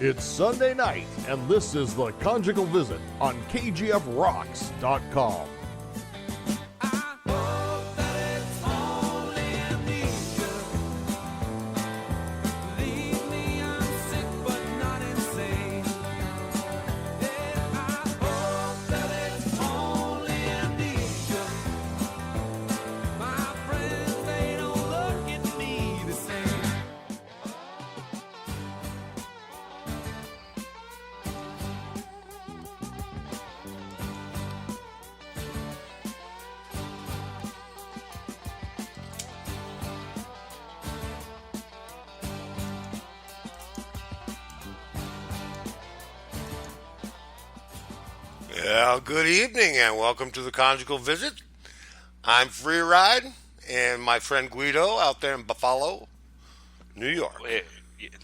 It's Sunday night, and this is the Conjugal Visit on KGFRocks.com. Well, good evening and welcome to the Conjugal Visit. I'm Free Ride and my friend Guido out there in Buffalo, New York.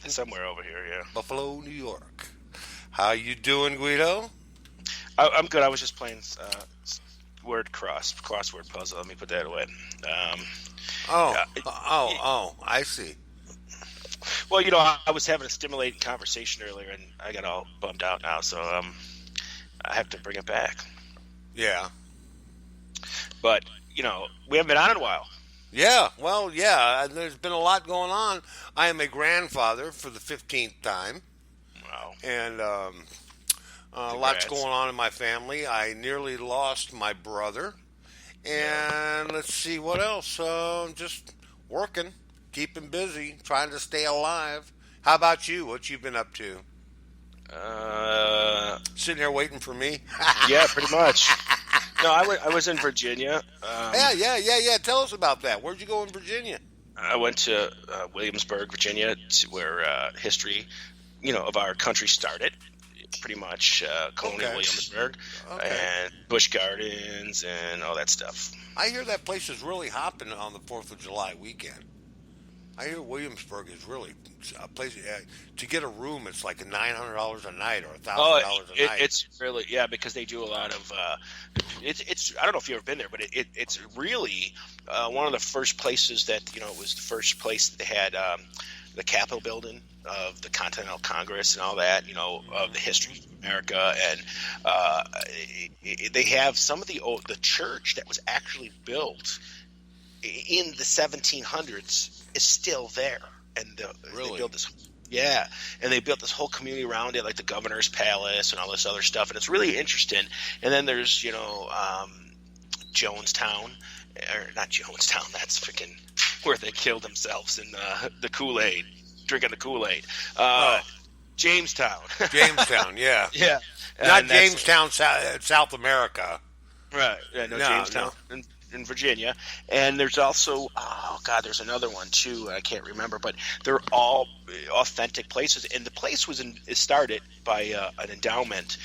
Somewhere over here, yeah. Buffalo, New York. How you doing, Guido? I'm good. I was just playing crossword puzzle. Let me put that away. I see. Well, I was having a stimulating conversation earlier, and I got all bummed out now, so I have to bring it back. Yeah. But, we haven't been on in a while. Yeah, well, yeah, there's been a lot going on. I am a grandfather for the 15th time. Wow. And lots going on in my family. I nearly lost my brother. And let's see, what else? Just working, keeping busy, trying to stay alive. How about you? What you been up to? Sitting here waiting for me? Yeah, pretty much. No, I was in Virginia. Yeah. Tell us about that. Where'd you go in Virginia? I went to Williamsburg, Virginia, where history, of our country started. Pretty much Colonial Williamsburg and Busch Gardens and all that stuff. I hear that place is really hopping on the 4th of July weekend. I hear Williamsburg is really a place to get a room. It's like $900 a night or $1,000 a night. It's really because they do a lot of. It's I don't know if you've ever been there, but it's really one of the first places that it was the first place that they had the Capitol building of the Continental Congress and all that of the history of America, and they have some of the church that was actually built in the 1700s is still there, and really? They built this. Yeah, and they built this whole community around it, like the governor's palace and all this other stuff, and it's really interesting. And then there's Jonestown, or not Jonestown. That's freaking where they killed themselves in the Kool-Aid, drinking the Kool-Aid. Jamestown. Jamestown, yeah. Yeah. Not Jamestown, South America. Right. Yeah, Jamestown. No. In Virginia, and there's also there's another one too. I can't remember, but they're all authentic places. And the place is started by an endowment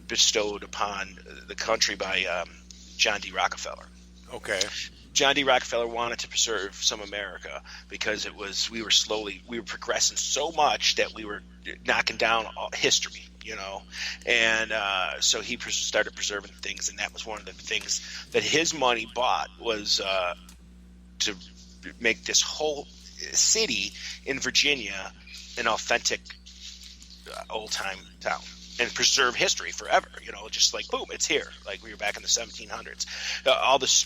bestowed upon the country by John D. Rockefeller. Okay. John D. Rockefeller wanted to preserve some America because we were progressing so much that we were knocking down history. And so he started preserving things, and that was one of the things that his money bought was to make this whole city in Virginia an authentic old-time town and preserve history forever, just like, boom, it's here. Like we were back in the 1700s.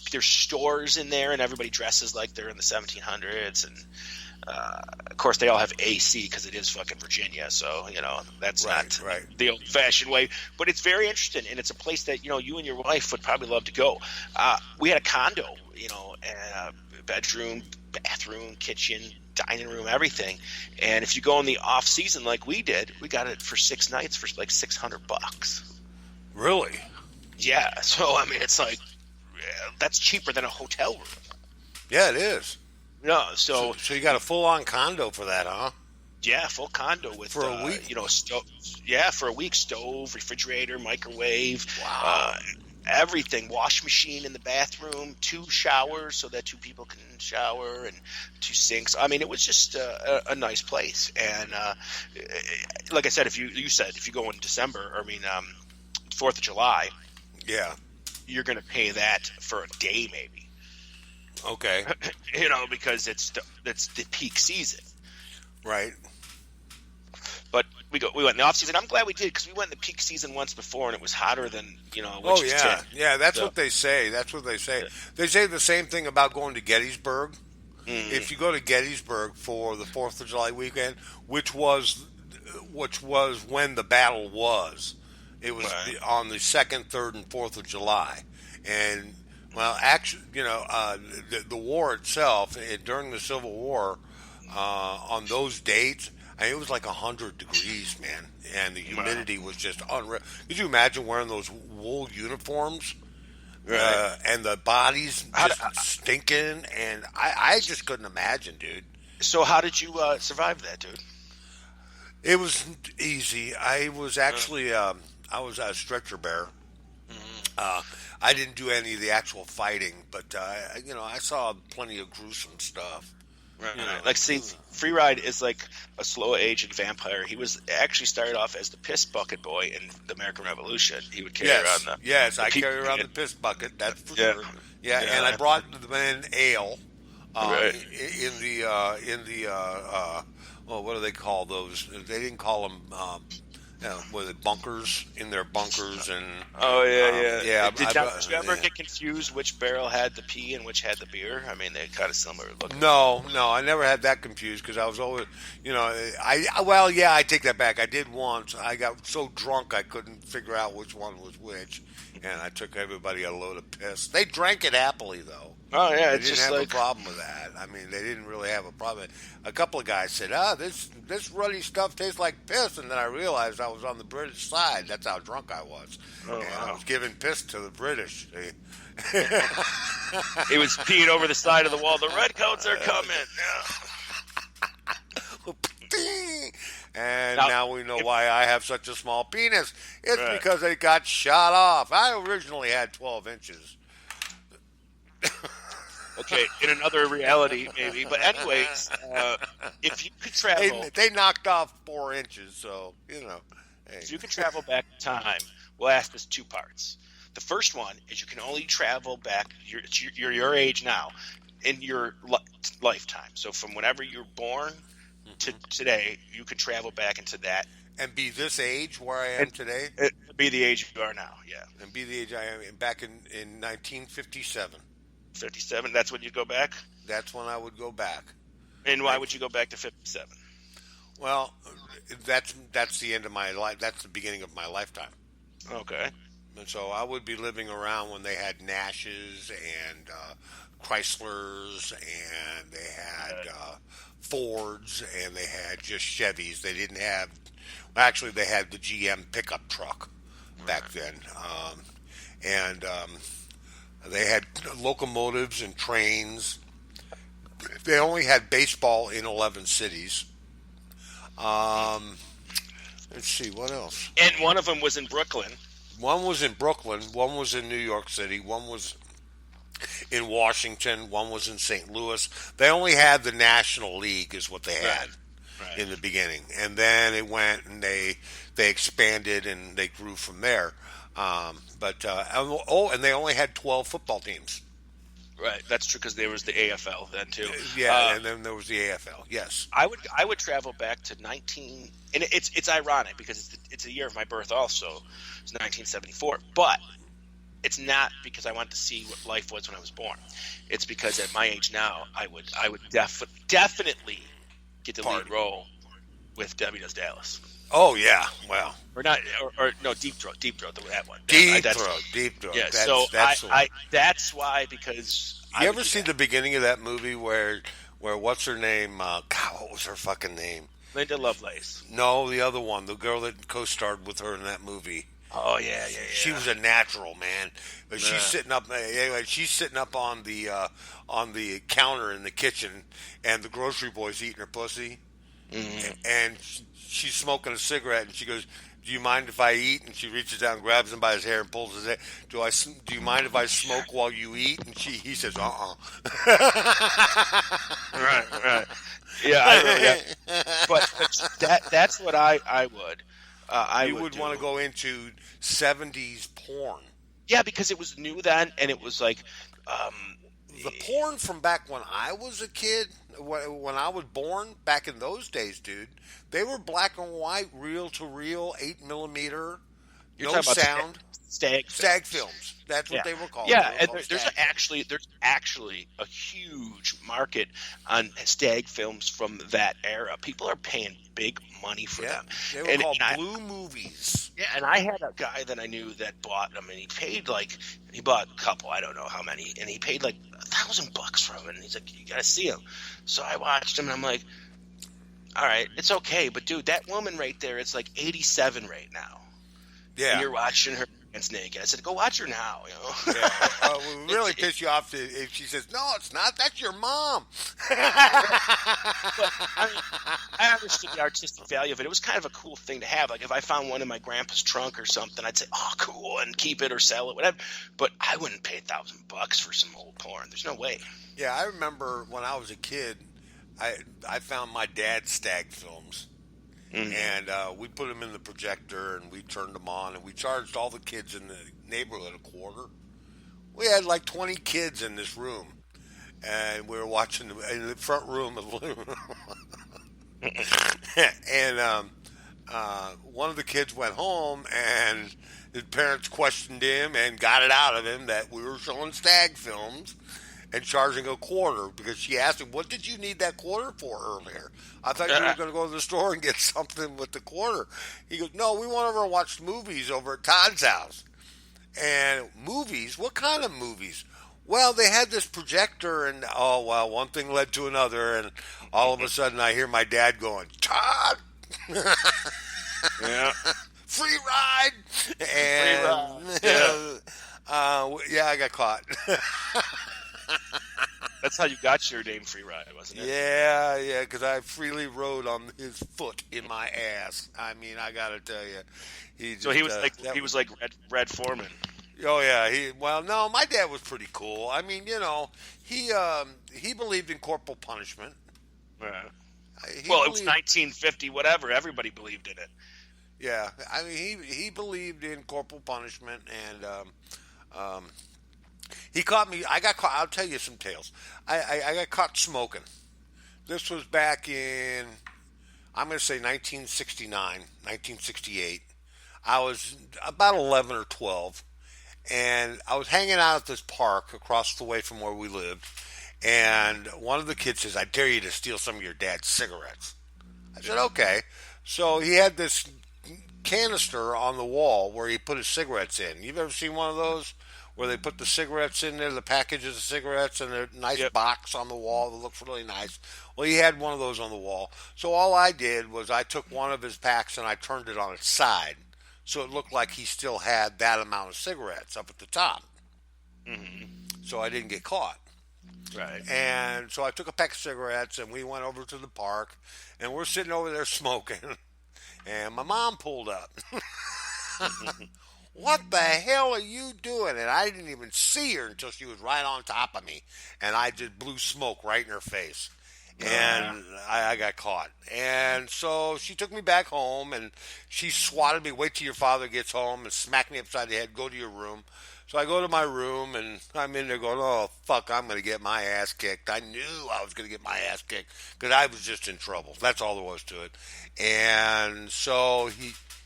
There's stores in there, and everybody dresses like they're in the 1700s, and of course, they all have AC because it is fucking Virginia, so that's not the old-fashioned way. But it's very interesting, and it's a place that you and your wife would probably love to go. We had a condo, bedroom, bathroom, kitchen, dining room, everything. And if you go in the off season like we did, we got it for 6 nights for like $600. Really? Yeah. So I mean, it's like that's cheaper than a hotel room. Yeah, it is. No, so you got a full-on condo for that, huh? Yeah, full condo with for a week. Stove. Yeah, for a week. Stove, refrigerator, microwave. Wow. Everything. Wash machine in the bathroom. 2 showers so that 2 people can shower, and 2 sinks. I mean, it was just a nice place. And like I said, if you go in December, 4th of July, yeah, you're going to pay that for a day maybe. Okay. Because it's the peak season. Right. But we went in the off season. I'm glad we did because we went in the peak season once before, and it was hotter than Wichita. Oh yeah, yeah. That's So- what they say. That's what they say. Yeah. They say the same thing about going to Gettysburg. Mm. If you go to Gettysburg for the 4th of July weekend, which was when the battle was, it was Right. on the 2nd, 3rd, and 4th of July, and well, actually, the war itself during the Civil War, on those dates, I mean, it was like 100 degrees, man, and the humidity was just unreal. Could you imagine wearing those wool uniforms? Right. And the bodies How just stinking, and I just couldn't imagine, dude. So how did you survive that, dude? It was easy. I was actually I was a stretcher bearer. I didn't do any of the actual fighting, but I saw plenty of gruesome stuff. Right. You know, Like, see, Free Ride is like a slow-aged vampire. He was actually started off as the piss bucket boy in the American Revolution. He would carry Yes, around the yes, I the carry around the people- piss bucket. That's for Yeah. sure. Yeah, Yeah. and I brought the men ale. Right. In the what do they call those? They didn't call them what are they, bunkers, in their bunkers, and Oh yeah. yeah. Did you ever get confused which barrel had the pee and which had the beer? I mean, they're kind of similar looking. No, I never had that confused because I was always, I take that back. I did once. I got so drunk I couldn't figure out which one was which, and I took everybody a load of piss. They drank it happily though. Oh yeah, They it's didn't just have like a problem with that. I mean, they didn't really have a problem. A couple of guys said, this ruddy stuff tastes like piss," and then I realized I was on the British side. That's how drunk I was, Oh, and I wow. was giving piss to the British. he was peeing over the side of the wall. The redcoats are coming. And Now, now we know why I have such a small penis. It's Right. because it got shot off. I originally had 12 inches. Okay, in another reality, maybe. But anyways, if you could travel, They knocked off 4 inches, so, Hey. if you could travel back in time, we'll ask this 2 parts. The first one is you can only travel back. You're your age now, in your lifetime. So from whenever you're born to today, you can travel back into that. And be this age where I am today, Be the age you are now. Yeah, and be the age I am back in 1957. 57. That's when you go back. That's when I would go back. And why would you go back to 57? Well, that's the end of my life. That's the beginning of my lifetime. Okay. And so I would be living around when they had Nashes and Chryslers, and they had Fords, and they had just Chevys. They didn't have, actually, they had the GM pickup truck back then. They had locomotives and trains. They only had baseball in 11 cities. Let's see, what else? And one of them was in Brooklyn. One was in Brooklyn, one was in New York City, one was in Washington, one was in St. Louis. They only had the National League is what they had Right. in the beginning. And then it went and they expanded and they grew from there. And they only had 12 football teams. Right. That's true because there was the AFL then too. Yeah, and then there was the AFL. Yes. I would travel back to 19, and it's ironic because it's the year of my birth also. It's 1974, but it's not because I wanted to see what life was when I was born. It's because at my age now, I would definitely get the lead role with Debbie Does Dallas. Oh yeah. Well. Or not, or no, Deep Throat, that one. Deep Throat. Yeah, That's the one. that's why, because You ever see the beginning of that movie where what's her name? God, what was her fucking name? Linda Lovelace. No, the other one, the girl that co-starred with her in that movie. Oh yeah. She was a natural, man. But she's sitting up. Anyway, she's sitting up on the counter in the kitchen, and the grocery boy's eating her pussy, and she's smoking a cigarette, and she goes, "Do you mind if I eat?" And she reaches down, grabs him by his hair, and pulls his hair. Do you mind if I smoke while you eat? And he says, Right. Yeah, but that's what I would. You would want to go into 70s porn. Yeah, because it was new then, and it was like the porn from back when I was a kid, when I was born, back in those days, dude, they were black and white, reel to reel, 8mm, You're no talking about sound, stag films. That's what they were called. Yeah, were and called there's stag actually a huge market on stag films from that era. People are paying big money for them. They were called blue movies. Yeah, and I had a guy that I knew that bought them, and he bought a couple, I don't know how many, and he paid like $1,000 for them, and he's like, you gotta see them. So I watched them, and I'm like, all right, it's okay, but dude, that woman right there, it's like 87 right now. Yeah, and you're watching her dance naked. I said, go watch her now. You know. Yeah. It would really piss you off if she says, "No, it's not. That's your mom." But, I mean, I understood the artistic value of it. It was kind of a cool thing to have. Like if I found one in my grandpa's trunk or something, I'd say, "Oh, cool," and keep it or sell it, whatever. But I wouldn't pay $1,000 for some old porn. There's no way. Yeah, I remember when I was a kid, I found my dad's stag films. And we put them in the projector, and we turned them on, and we charged all the kids in the neighborhood a quarter. We had like 20 kids in this room, and we were watching them in the front room of the living room. And one of the kids went home, and his parents questioned him and got it out of him that we were showing stag films and charging a quarter, because she asked him, "What did you need that quarter for earlier? I thought you were going to go to the store and get something with the quarter." He goes, "No, we went over and watched movies over at Todd's house." And movies? What kind of movies? Well, they had this projector, and one thing led to another, and all of a sudden I hear my dad going, "Todd!" Yeah. Free ride! And, Free ride. Yeah, I got caught. That's how you got your name, Free Ride, wasn't it? Yeah, because I freely rode on his foot in my ass. I mean, I got to tell you. So he was like Red Foreman. Oh yeah, no, my dad was pretty cool. I mean, you know, he believed in corporal punishment. Yeah. It was 1950, whatever. Everybody believed in it. Yeah, I mean, he believed in corporal punishment, and he caught me. I got caught. I'll tell you some tales. I got caught smoking. This was back in, I'm going to say 1969, 1968. I was about 11 or 12, and I was hanging out at this park across the way from where we lived, and one of the kids says, "I dare you to steal some of your dad's cigarettes." I said, "Okay." So he had this canister on the wall where he put his cigarettes in. You've ever seen one of those where they put the cigarettes in there, the packages of cigarettes, and a nice box on the wall that looks really nice? Well, he had one of those on the wall. So all I did was I took one of his packs and I turned it on its side, so it looked like he still had that amount of cigarettes up at the top. Mm-hmm. So I didn't get caught. Right. And so I took a pack of cigarettes, and we went over to the park, and we're sitting over there smoking, and my mom pulled up. "What the hell are you doing?" And I didn't even see her until she was right on top of me, and I just blew smoke right in her face. And I got caught. And so she took me back home, and she swatted me, "Wait till your father gets home," and smacked me upside the head, "Go to your room." So I go to my room, and I'm in there going, "Oh, fuck, I'm going to get my ass kicked." I knew I was going to get my ass kicked because I was just in trouble. That's all there was to it. And so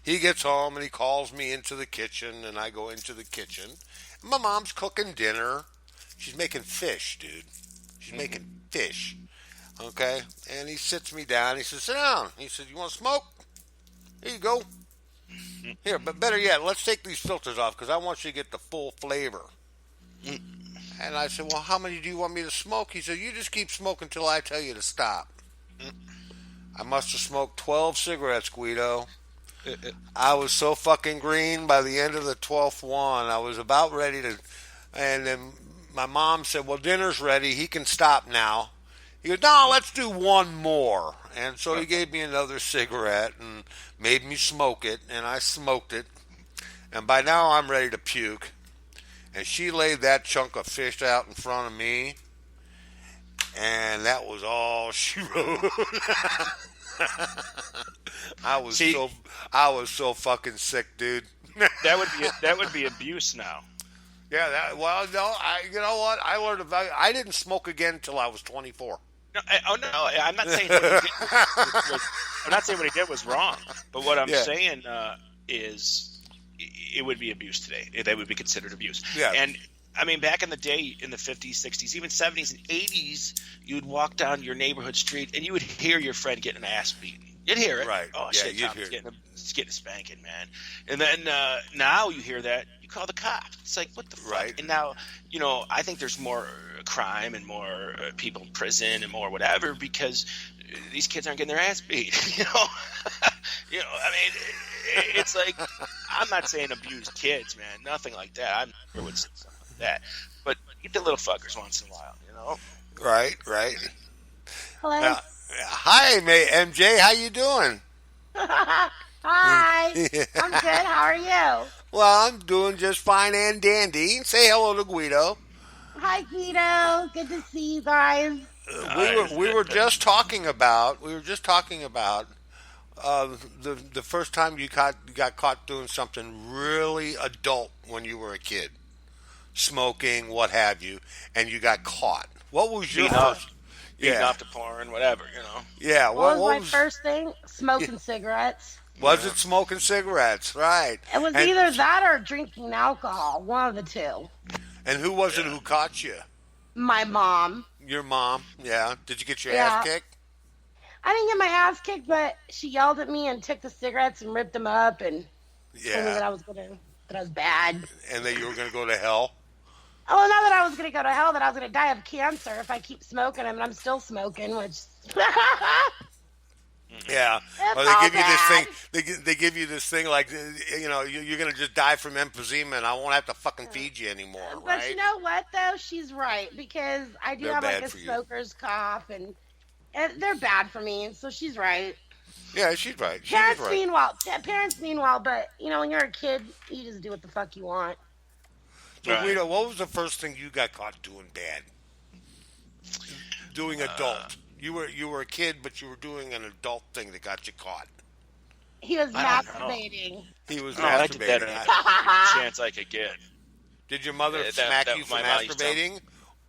he gets home, and he calls me into the kitchen, and I go into the kitchen. My mom's cooking dinner. She's making fish, dude. She's making fish. Okay? And he sits me down. He says, "Sit down." He says, "You want to smoke? Here you go. Here, but better yet, let's take these filters off because I want you to get the full flavor." And I said, "Well, how many do you want me to smoke?" He said, "You just keep smoking until I tell you to stop." I must have smoked 12 cigarettes, Guido. I was so fucking green by the end of the 12th one. I was about ready to, and then my mom said, "Well, dinner's ready. He can stop now." He goes, "No, let's do one more." And so he gave me another cigarette and made me smoke it, and I smoked it. And by now I'm ready to puke. And she laid that chunk of fish out in front of me, and that was all she wrote. I was so fucking sick, dude. That would be abuse now. Yeah, well, no, you know what? I learned about. I didn't smoke again until I was 24. No, no, I'm not saying what he did was. I'm not saying what he did was wrong. But what I'm Yeah, saying is, it would be abuse today. That would be considered abuse. yeah, And I mean, back in the day, in the 50s, 60s, even 70s and 80s, you'd walk down your neighborhood street and you would hear your friend getting an ass beaten. You'd hear it. right. Oh Yeah, shit, you'd Tom's hear. getting a spanking, man. And then now you hear that, you call the cops. It's like, what the fuck? Right. And now, I think there's more crime and more people in prison and more whatever because these kids aren't getting their ass beat. I mean, it's like, I'm not saying abuse kids, man. Nothing like that. I'm never would say something like that. But eat the little fuckers once in a while. Right, right. Hello. Hi, MJ. How you doing? Hi. I'm good. How are you? Well, I'm doing just fine and dandy. Say hello to Guido. Hi, Guido. Good to see you guys. We were just talking about the first time you got caught doing something really adult when you were a kid, smoking, what have you, and you got caught. What was your first? Beating off to porn, whatever. Yeah. What was my first thing? Smoking cigarettes. Was it smoking cigarettes? Right. It was either that or drinking alcohol. One of the two. And who was it who caught you? My mom. Your mom. Yeah. Did you get your Yeah. ass kicked? I didn't get my ass kicked, but she yelled at me and took the cigarettes and ripped them up and told me that I was bad. And that you were gonna go to hell. Oh, well, not that I was going to go to hell, that I was going to die of cancer if I keep smoking them, and I'm still smoking, which... Yeah. Or they give you this thing. They give you this thing like, you're going to just die from emphysema and I won't have to fucking feed you anymore, right? But you know what, though? She's right, because I do have like a smoker's cough, and they're bad for me, so she's right. Yeah, she's right. Parents, meanwhile, but, when you're a kid, you just do what the fuck you want. So, Guido, what was the first thing you got caught doing bad? Doing adult. You were a kid, but you were doing an adult thing that got you caught. He was masturbating. He was masturbating. I did that any chance I could get. Did your mother smack you for masturbating?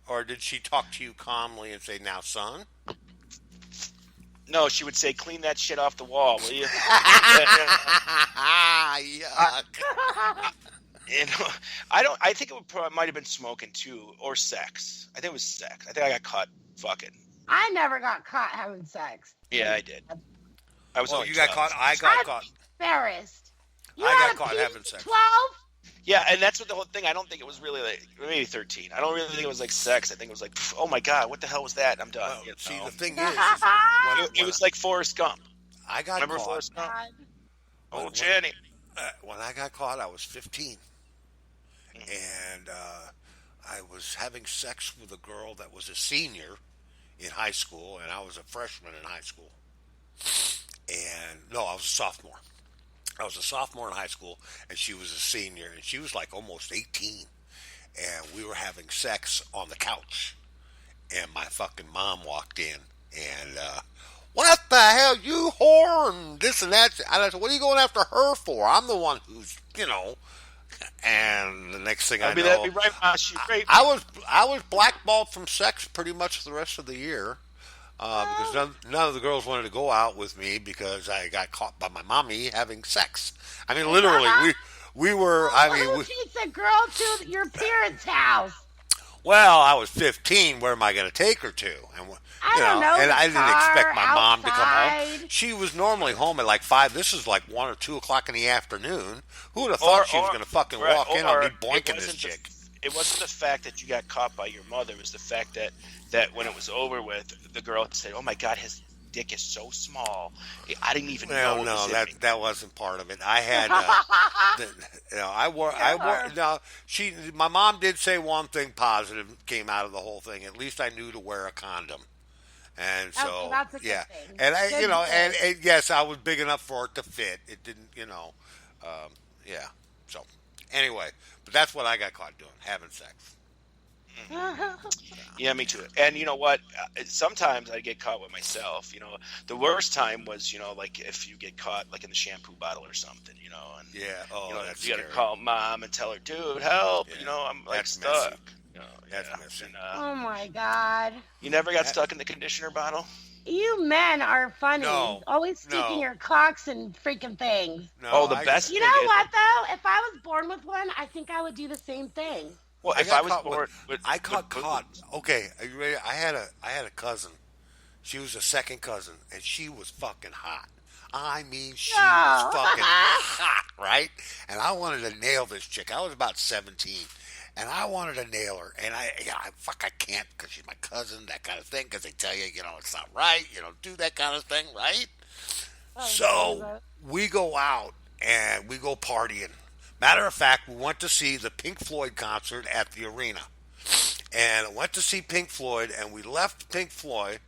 Or did she talk to you calmly and say, now, son? No, she would say, clean that shit off the wall, will you? Yuck. I think it might have been smoking too, or sex. I think it was sex. I think I got caught fucking. I never got caught having sex. Yeah, I did. I was. Oh, you got caught. I got caught. Embarrassed. I got caught having sex. 12. Yeah, and that's what the whole thing. I don't think it was really like maybe 13. I don't really think it was like sex. I think it was like, oh my god, what the hell was that? I'm done. Well, see, the thing is it was like Forrest Gump. I got Remember caught. Forrest Gump? Oh, Jenny. When I got caught, I was 15. And I was having sex with a girl that was a senior in high school, and I was a freshman in high school. And no, I was a sophomore. I was a sophomore in high school, and she was a senior, and she was like almost 18. And we were having sex on the couch, and my fucking mom walked in, and what the hell, you whore, and this and that. And I said, what are you going after her for? I'm the one who's, And the next thing I know, that'd be right. I was blackballed from sex pretty much for the rest of the year. Because none of the girls wanted to go out with me because I got caught by my mommy having sex. I mean, literally, we were. Who takes a girl to your parents' house? Well, I was 15. Where am I going to take her to? And I don't know. And I didn't expect my mom to come home. outside. She was normally home at like 5. This is like 1 or 2 o'clock in the afternoon. Who would have thought she was going to fucking walk in on me boinking this chick? It wasn't the fact that you got caught by your mother. It was the fact that when it was over with, the girl said, "Oh my God, his dick is so small. I didn't even know." No, that wasn't part of it. I had, my mom did say one thing positive came out of the whole thing. At least I knew to wear a condom. And so, that's a good thing. And and yes, I was big enough for it to fit. It didn't, So anyway, but that's what I got caught doing, having sex. Yeah, me too. And you know what? Sometimes I get caught with myself. The worst time was, like if you get caught like in the shampoo bottle or something, and that's you got to scary. call mom and tell her, dude, help. Yeah. I'm like That's stuck. messy. That's messy. And, Oh my God. you never got stuck in the conditioner bottle? You men are funny. No. Always sticking No. your cocks in freaking things. No, The best You thing know is, what though? If I was born with one, I think I would do the same thing. well, I if got I was caught born with I got with caught. boobs- Okay, are you ready? I had a cousin. She was a second cousin, and she was fucking hot. I mean, she was fucking hot, right? And I wanted to nail this chick. I was about 17, and I wanted to nail her. And I can't because she's my cousin, that kind of thing. Because they tell you, it's not right. You don't do that kind of thing, right? So we go out and we go partying. Matter of fact, we went to see the Pink Floyd concert at the arena. And I went to see Pink Floyd, and we left Pink Floyd,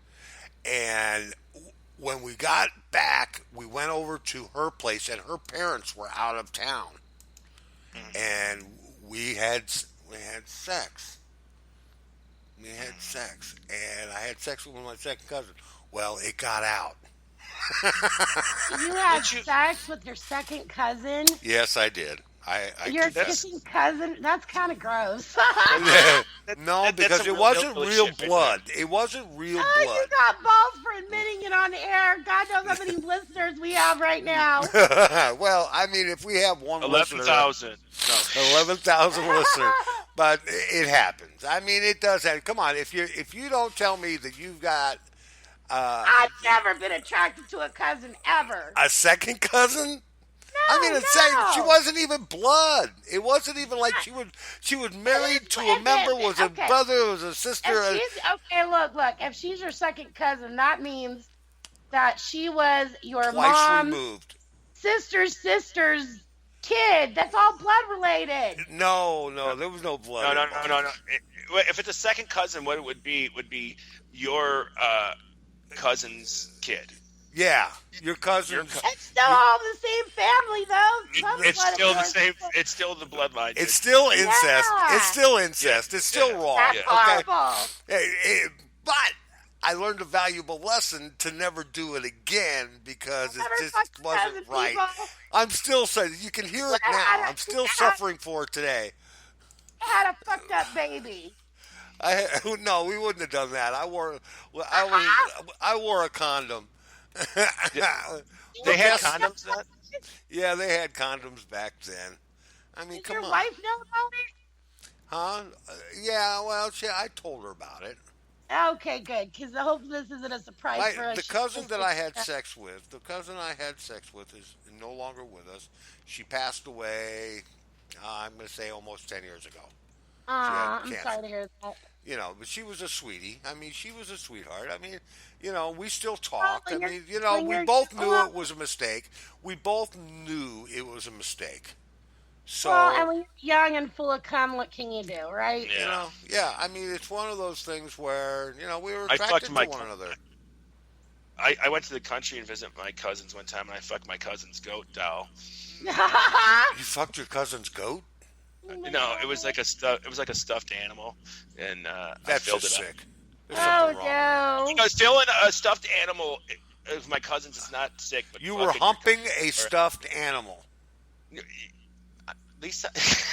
and when we got back, we went over to her place, and her parents were out of town. And we had sex. We had sex. And I had sex with my second cousin. Well, it got out. You had sex with your second cousin? Yes, I did. I Your confess. kissing cousin? That's kind of gross. No, that's because some it wasn't hillbilly real shit right blood. It wasn't real Oh, blood. you got balls for admitting it on air. God knows how many listeners we have right now. Well, I mean, if we have one listener, 11,000. 11,000 listeners, but it happens. I mean, it does happen. Come on, if you don't tell me that you've got I've never been attracted to a cousin ever. a second cousin. No, I mean, she wasn't even blood. It wasn't even like she was married to a member, was a brother, was a sister. Okay, look. If she's your second cousin, that means that she was your Twice mom's removed. sister's kid. That's all blood related. No, there was no blood. No. If it's a second cousin, what it would be your cousin's kid. Yeah, your cousin. It's still all the same family, though. It's still the same. It's still the bloodline. It's still incest. Yeah. It's still incest. It's still wrong. That's horrible. But I learned a valuable lesson to never do it again because it just wasn't right. People. I'm still saying, you can hear it now. I'm still suffering for it today. I had a fucked up baby. No, we wouldn't have done that. I wore a condom. They had condoms then? Yeah, they had condoms back then. I mean, Did come your on. wife know about it? Huh? Yeah, well, I told her about it. Okay, good. Because I hope this isn't a surprise for us. The cousin that I had sex with, is no longer with us. She passed away, I'm going to say almost 10 years ago. I'm cancer. sorry to hear that. But she was a sweetie. I mean, she was a sweetheart. I mean, we still talk. Well, I mean, we both knew it was a mistake. We both knew it was a mistake. So, and when you're young and full of cum, what can you do, right? Yeah. I mean, it's one of those things where, we were I attracted fucked to my one another. I went to the country and visited my cousins one time, and I fucked my cousin's goat doll. You fucked your cousin's goat? No, it was like a stuffed animal, and I That's filled just it sick. up. There's something wrong. No. Filling a stuffed animal of my cousin's is not sick. But You were humping a stuffed animal. Lisa. This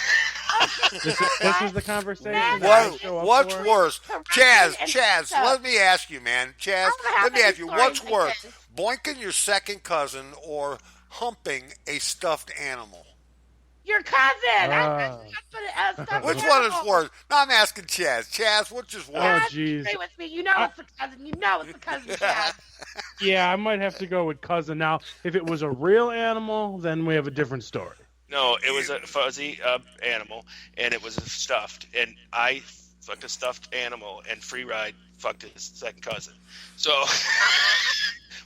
is the conversation. Man, that I show up What's for? worse? Chaz, stuff. let me ask you, man. Chaz, let me ask you, what's like worse? this. Boinking your second cousin or humping a stuffed animal? Your cousin. Which one is worse? No, I'm asking Chaz. Chaz, which is Oh, worse? jeez. Agree with me. You know it's the cousin. You know it's the cousin. Chad. Yeah, I might have to go with cousin. Now, if it was a real animal, then we have a different story. No, it was a fuzzy animal, and it was stuffed. And I fucked a stuffed animal, and Free Ride fucked his second cousin. So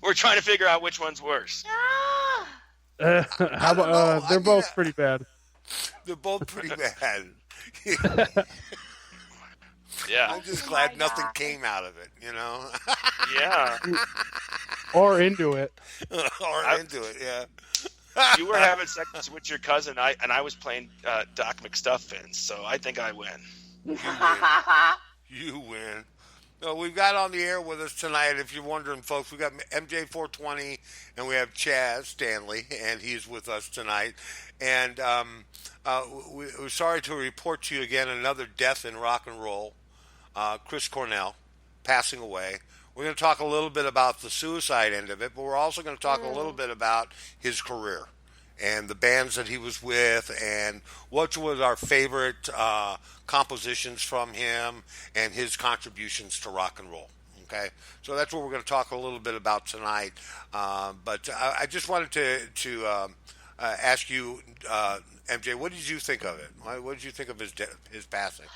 we're trying to figure out which one's worse. Ah. How about, know. they're both pretty bad. They're both pretty bad. Yeah. I'm just Oh glad my nothing God. came out of it, Yeah. Or into it. or into it, yeah. You were having sex with your cousin, and I was playing Doc McStuffins, so I think I win. You win. We've got on the air with us tonight, if you're wondering, folks, we got MJ420 and we have Chaz Stanley, and he's with us tonight. And we're sorry to report to you again another death in rock and roll. Chris Cornell passing away. We're going to talk a little bit about the suicide end of it, but we're also going to talk a little bit about his career and the bands that he was with, and what was our favorite compositions from him and his contributions to rock and roll. Okay, so that's what we're going to talk a little bit about tonight. But I just wanted to ask you, MJ, what did you think of it? What did you think of his passing?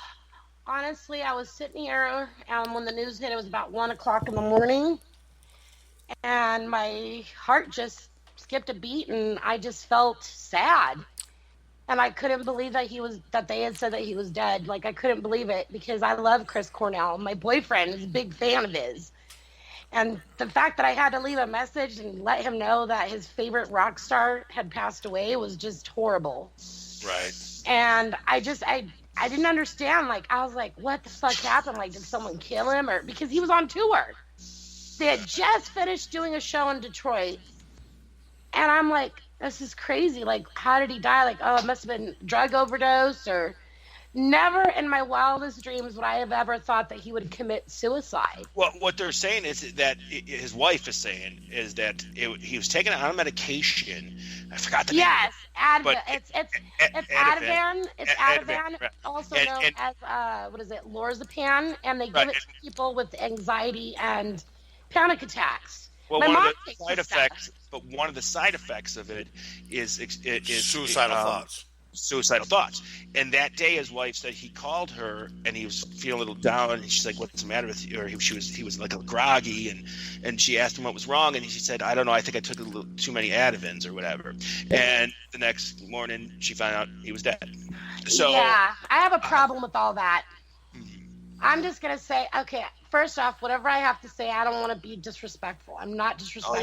Honestly, I was sitting here when the news hit. It was about 1:00 in the morning, and my heart just skipped a beat, and I just felt sad. And I couldn't believe that they had said that he was dead. Like, I couldn't believe it, because I love Chris Cornell. My boyfriend is a big fan of his. And the fact that I had to leave a message and let him know that his favorite rock star had passed away was just horrible. Right. And I didn't understand. Like, I was like, what the fuck happened? Like, did someone kill him? Or because he was on tour. They had just finished doing a show in Detroit. And I'm like, this is crazy. Like, how did he die? Like, oh, it must have been drug overdose. Or never in my wildest dreams would I have ever thought that he would commit suicide. Well, what they're saying is that his wife is saying is that he was taking it on a medication. I forgot the name. Yes, But it's Ativan. It's Ativan, right. also And- known as what is it, lorazepam, and they give Right. it to people with anxiety and panic attacks. Well, My one mom of the takes side this effects, stuff. but one of the side effects of it is Suicidal thoughts. Suicidal thoughts. And that day, his wife said he called her and he was feeling a little down, and she's like, "What's the matter with you?" Or he was like a groggy, and she asked him what was wrong, and he said, "I don't know. I think I took a little too many Ativans or whatever." And the next morning, she found out he was dead. So yeah, I have a problem with all that. I'm just gonna say, okay, first off, whatever I have to say, I don't want to be disrespectful. I'm not disrespectful.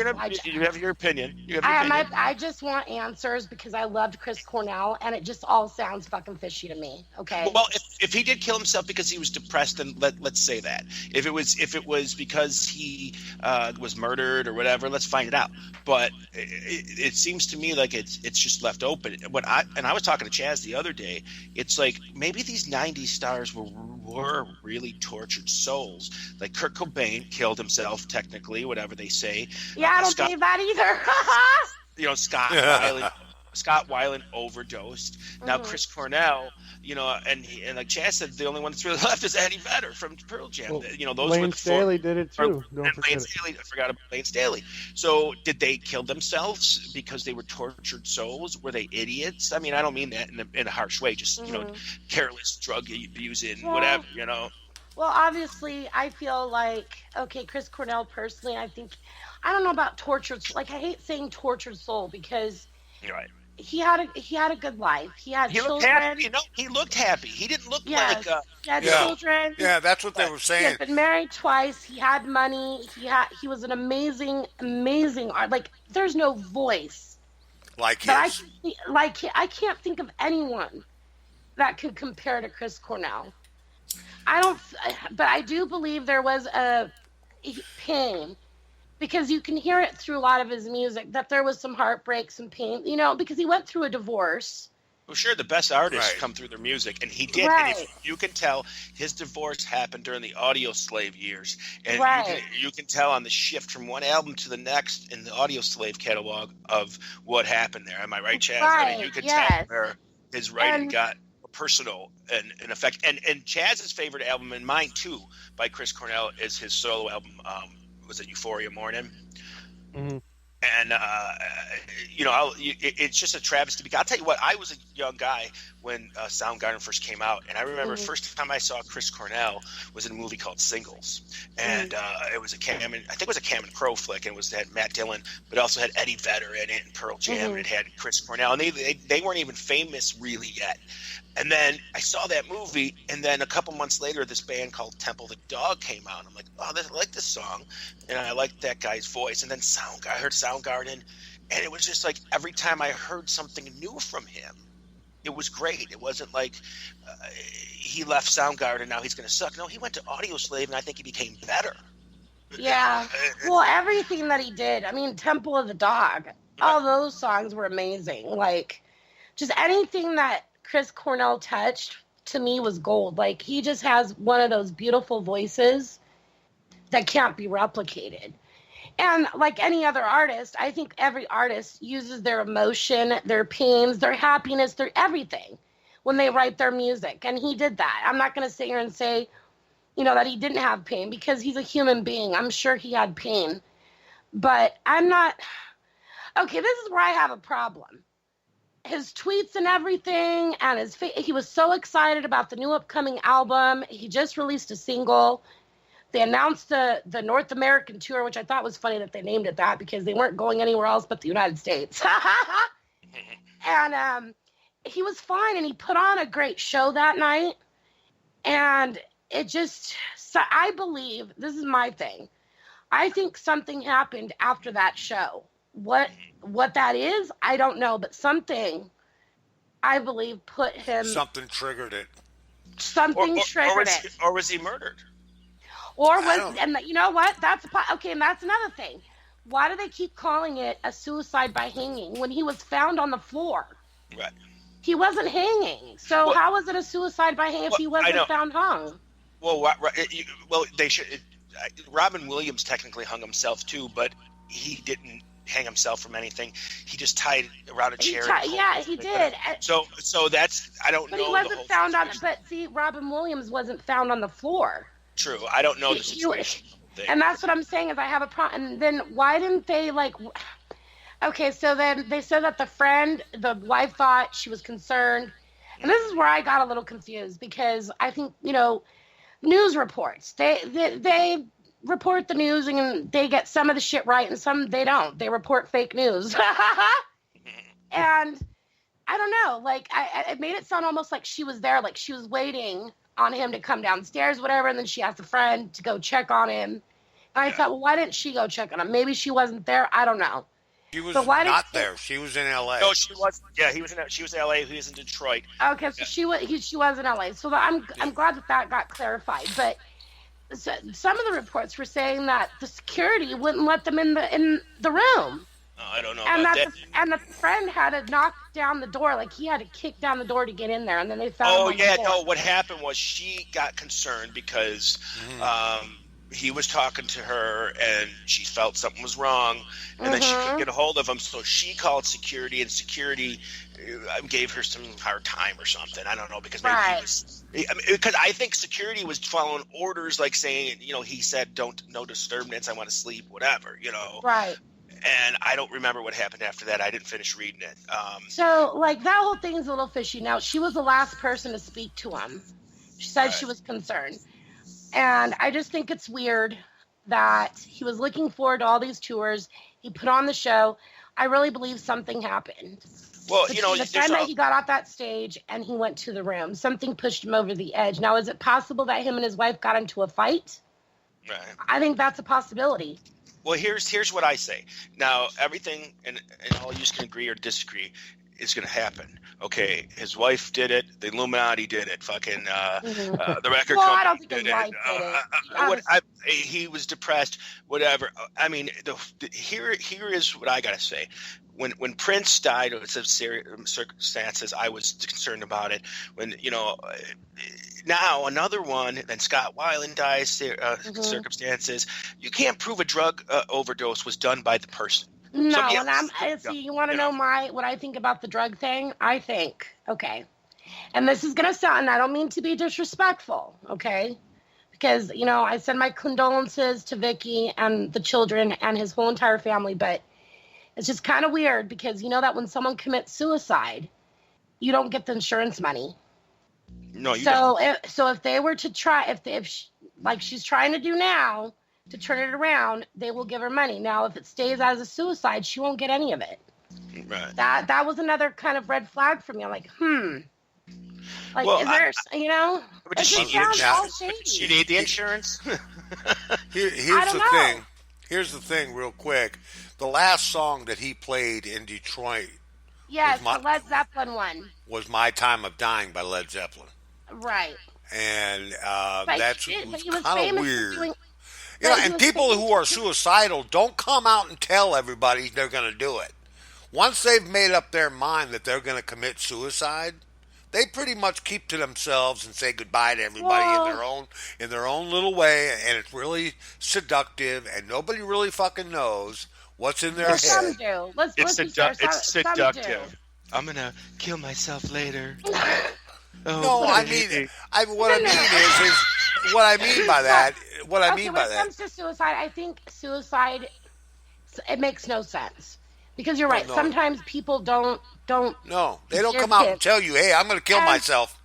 you have your opinion. You have your opinion. I just want answers, because I loved Chris Cornell, and it just all sounds fucking fishy to me. Okay. Well, if he did kill himself because he was depressed, then let's say that. If it was because he was murdered or whatever, let's find it out. But it seems to me like it's just left open. I was talking to Chaz the other day. It's like maybe these '90s stars were really tortured souls. Like Kurt Cobain killed himself, technically, whatever they say. Yeah, I don't believe that either. Scott Weiland overdosed. Now Chris Cornell, and like Chaz said, the only one that's really left is Eddie Vedder from Pearl Jam. Well, Those Lane were the Staley did it too. Don't and forget Lane it. Staley, I forgot about Lane Staley. So did they kill themselves because they were tortured souls? Were they idiots? I mean, I don't mean that in a harsh way. Just careless drug abusing, whatever. Well, obviously, I feel like, okay, Chris Cornell personally, I don't know about tortured. Like, I hate saying tortured soul, because You're right. he had a good life. He had He children. looked happy. He looked happy. He didn't look like. He had Yeah. children. Yeah, that's what they were He saying. had been married twice. He had money. He was an amazing art. Like, there's no voice. Like But his. I can't think of anyone that could compare to Chris Cornell. But I do believe there was a pain, because you can hear it through a lot of his music, that there was some heartbreak, some pain, because he went through a divorce. Well, sure, the best artists Right. come through their music, and he did. Right. And if you can tell, his divorce happened during the Audio Slave years, and Right. you can tell on the shift from one album to the next in the Audio Slave catalog of what happened there. Am I right, Chaz? I mean, Right, you could yes. tell where his writing And- got personal and effect. And Chaz's favorite album, and mine too, by Chris Cornell, is his solo album. Was it Euphoria Morning? Mhm. And it's just a travesty. Because I'll tell you what, I was a young guy when Soundgarden first came out, and I remember the first time I saw Chris Cornell was in a movie called Singles, and it was I think it was a Cameron Crowe flick, and it had Matt Dillon, but it also had Eddie Vedder in it, and Pearl Jam, and it had Chris Cornell, and they weren't even famous really yet. And then I saw that movie, and then a couple months later, this band called Temple the Dog came out. And I'm like, oh, I like this song, and I liked that guy's voice. And then I heard Soundgarden, and it was just like every time I heard something new from him, it was great. It wasn't like he left Soundgarden and now he's going to suck. No, he went to Audioslave, and I think he became better. Yeah. Well, everything that he did. I mean, Temple of the Dog. All those songs were amazing. Like, just anything that Chris Cornell touched to me was gold. Like, he just has one of those beautiful voices that can't be replicated. And like any other artist, I think every artist uses their emotion, their pains, their happiness, their everything when they write their music. And he did that. I'm not going to sit here and say, that he didn't have pain, because he's a human being. I'm sure he had pain. But I'm not... Okay, this is where I have a problem. His tweets and everything, and he was so excited about the new upcoming album. He just released a single. They announced the North American tour, which I thought was funny that they named it that, because they weren't going anywhere else but the United States. And he was fine, and he put on a great show that night. And it just, so I believe, this is my thing, I think something happened after that show. What that is, I don't know, but something, I believe, put him... Something triggered it. Something triggered it. Or was he murdered? Or was, and you know what? Okay, and that's another thing. Why do they keep calling it a suicide by hanging when he was found on the floor? Right. He wasn't hanging. So how was it a suicide by hanging if he wasn't found hung? Well, they should. Robin Williams technically hung himself too, but he didn't hang himself from anything. He just tied around a chair. He did. So that's, I don't know. But he wasn't found on. But see, Robin Williams wasn't found on the floor. True. I don't know the situation. And that's what I'm saying, is I have a problem. And then why didn't they okay, so then they said that the wife thought she was concerned. And this is where I got a little confused, because I think, news reports, they report the news and they get some of the shit right and some they don't. They report fake news. And I don't know, it made it sound almost like she was there, like she was waiting on him to come downstairs, whatever, and then she asked a friend to go check on him. And I thought, well, why didn't she go check on him? Maybe she wasn't there. I don't know. She was not there. She was in L.A. No, she was. Yeah, she was in L.A. He was in Detroit. Okay, so she was in L.A. So I'm glad that got clarified. But some of the reports were saying that the security wouldn't let them in the room. I don't know and about that. And the friend had to knock down the door, like he had to kick down the door to get in there, and then they found him on the floor. No, what happened was she got concerned because he was talking to her and she felt something was wrong, and then she couldn't get a hold of him, so she called security, and security gave her some hard time or something. I don't know, because maybe because I think security was following orders, like saying, he said, no disturbance, I want to sleep, whatever, Right. And I don't remember what happened after that. I didn't finish reading it. So, that whole thing's a little fishy. Now, she was the last person to speak to him. She said she was concerned. And I just think it's weird that he was looking forward to all these tours. He put on the show. I really believe something happened. Well, the time that he got off that stage and he went to the room, something pushed him over the edge. Now, is it possible that him and his wife got into a fight? Right. I think that's a possibility. Well, here's what I say. Now, everything, and all you can agree or disagree, is going to happen. Okay, his wife did it. The Illuminati did it. Fucking the record company I don't think did his wife did it. He was depressed. Whatever. I mean, here is what I got to say. When Prince died of some circumstances, I was concerned about it. When now another one, then Scott Weiland dies, circumstances. You can't prove a drug overdose was done by the person. No, and you want to know what I think about the drug thing? I think, okay, and this is gonna sound, and I don't mean to be disrespectful, okay, because I send my condolences to Vicky and the children and his whole entire family, but it's just kind of weird because that when someone commits suicide, you don't get the insurance money. No, you don't. So if they were to try, like she's trying to do now, to turn it around, they will give her money. Now, if it stays as a suicide, she won't get any of it. Right. That was another kind of red flag for me. I'm like, Like, well, is there, But does she need the insurance? Here's the thing. Here's the thing, real quick. The last song that he played in Detroit Yes, my the Led Zeppelin one. was My Time of Dying by Led Zeppelin, Right. and But that's he did. But was he was kind of famous for weird. doing. You know, But he and was people famous who for are suicidal don't come out and tell everybody they're going to do it. Once they've made up their mind that they're going to commit suicide, they pretty much keep to themselves and say goodbye to everybody Well, in their own little way, and it's really seductive, and nobody really fucking knows what's in their some head. do. Let's be fair. It's Some do. seductive. I'm gonna kill myself later. No, I mean, what I No, no, mean no. is what I mean by that. What I Okay, mean when by it that. comes to suicide, I think suicide it makes no sense because you're right. No, Sometimes people don't no, they don't give come out and tips. tell you, "Hey, I'm going to kill And myself."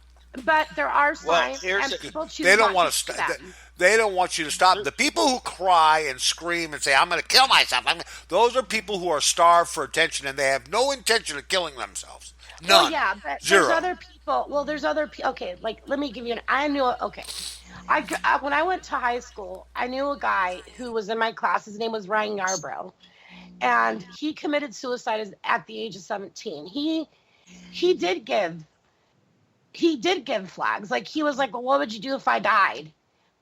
but there are Well, signs, here's and a- people choose They don't not want to to. do them. They don't want you to stop. The people who cry and scream and say, "I'm going to kill myself," those are people who are starved for attention and they have no intention of killing themselves. None. Well, yeah, but Zero. there's other people. Well, there's other people. Okay, like let me give you an. I knew. Okay, when I went to high school, I knew a guy who was in my class. His name was Ryan Yarbrough, and he committed suicide at the age of 17. He did give flags. Like he was like, well, what would you do if I died?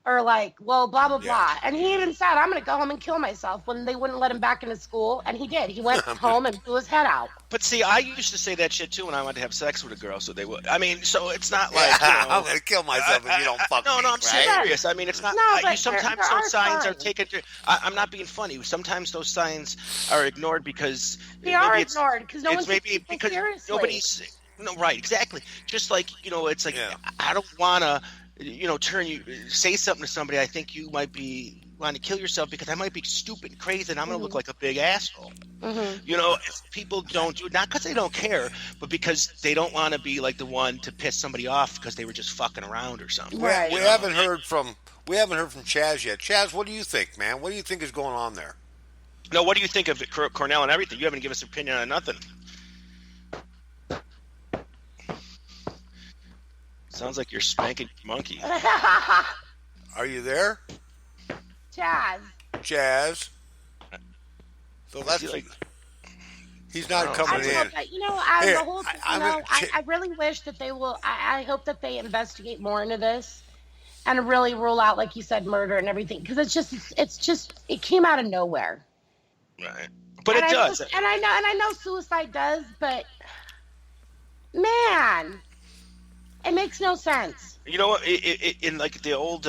Or like, well, blah blah blah. And he even said, I'm gonna go home and kill myself when they wouldn't let him back into school. And he did. He went home and blew his head out. But see, I used to say that shit too when I wanted to have sex with a girl, so they would. I mean, so it's not like I'm going to kill myself if you don't fuck no, me. no, I'm right? serious. I mean, it's not. No, but sometimes there are those signs are signs. taken. I'm not being funny. Sometimes those signs are ignored because They are maybe it's- ignored because no one it's takes maybe people because seriously. nobody's. No, right, exactly. Just like it's like Yeah. I don't want to, say something to somebody. I think you might be wanting to kill yourself because I might be stupid and crazy, and I'm going to look like a big asshole. If people don't do it, not because they don't care, but because they don't want to be like the one to piss somebody off because they were just fucking around or something. Right. We haven't heard from Chaz yet. Chaz, what do you think, man? What do you think is going on there? No, what do you think of Cornell and everything? You haven't given us an opinion on nothing. Sounds like you're spanking your monkey. Are you there, Chaz. Chaz? So that's he like- he's not I coming I hope in. that, Here, the whole, I'm gonna I really wish that they will. I hope that they investigate more into this and really rule out, like you said, murder and everything, because it's just it came out of nowhere. Right. But And it I does. just- and I know suicide does, but man, it makes no sense. You know what? In like the old,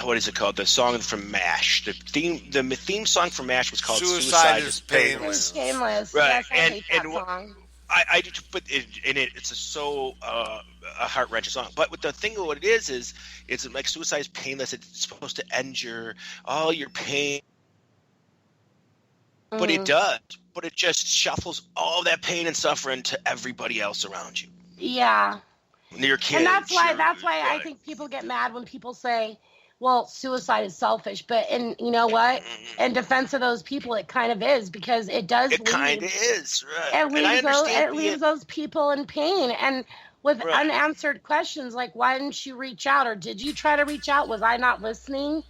what is it called? The song from MASH. The theme song from MASH was called Suicide is is Painless. It's shameless. Right, Yes, I hate that and song. I do, but it's a heart wrenching song. But with the thing, what it is it's like suicide is painless. It's supposed to end all your pain. But it does. But it just shuffles all that pain and suffering to everybody else around you. Yeah. Your kids. And that's why I right. think people get mad when people say, well, suicide is selfish. But you know what? In defense of those people, it kind of is, because it does It kind of is, right? it And I leaves understand leaves those people in pain and with Right. unanswered questions like, why didn't you reach out, or did you try to reach out? Was I not listening?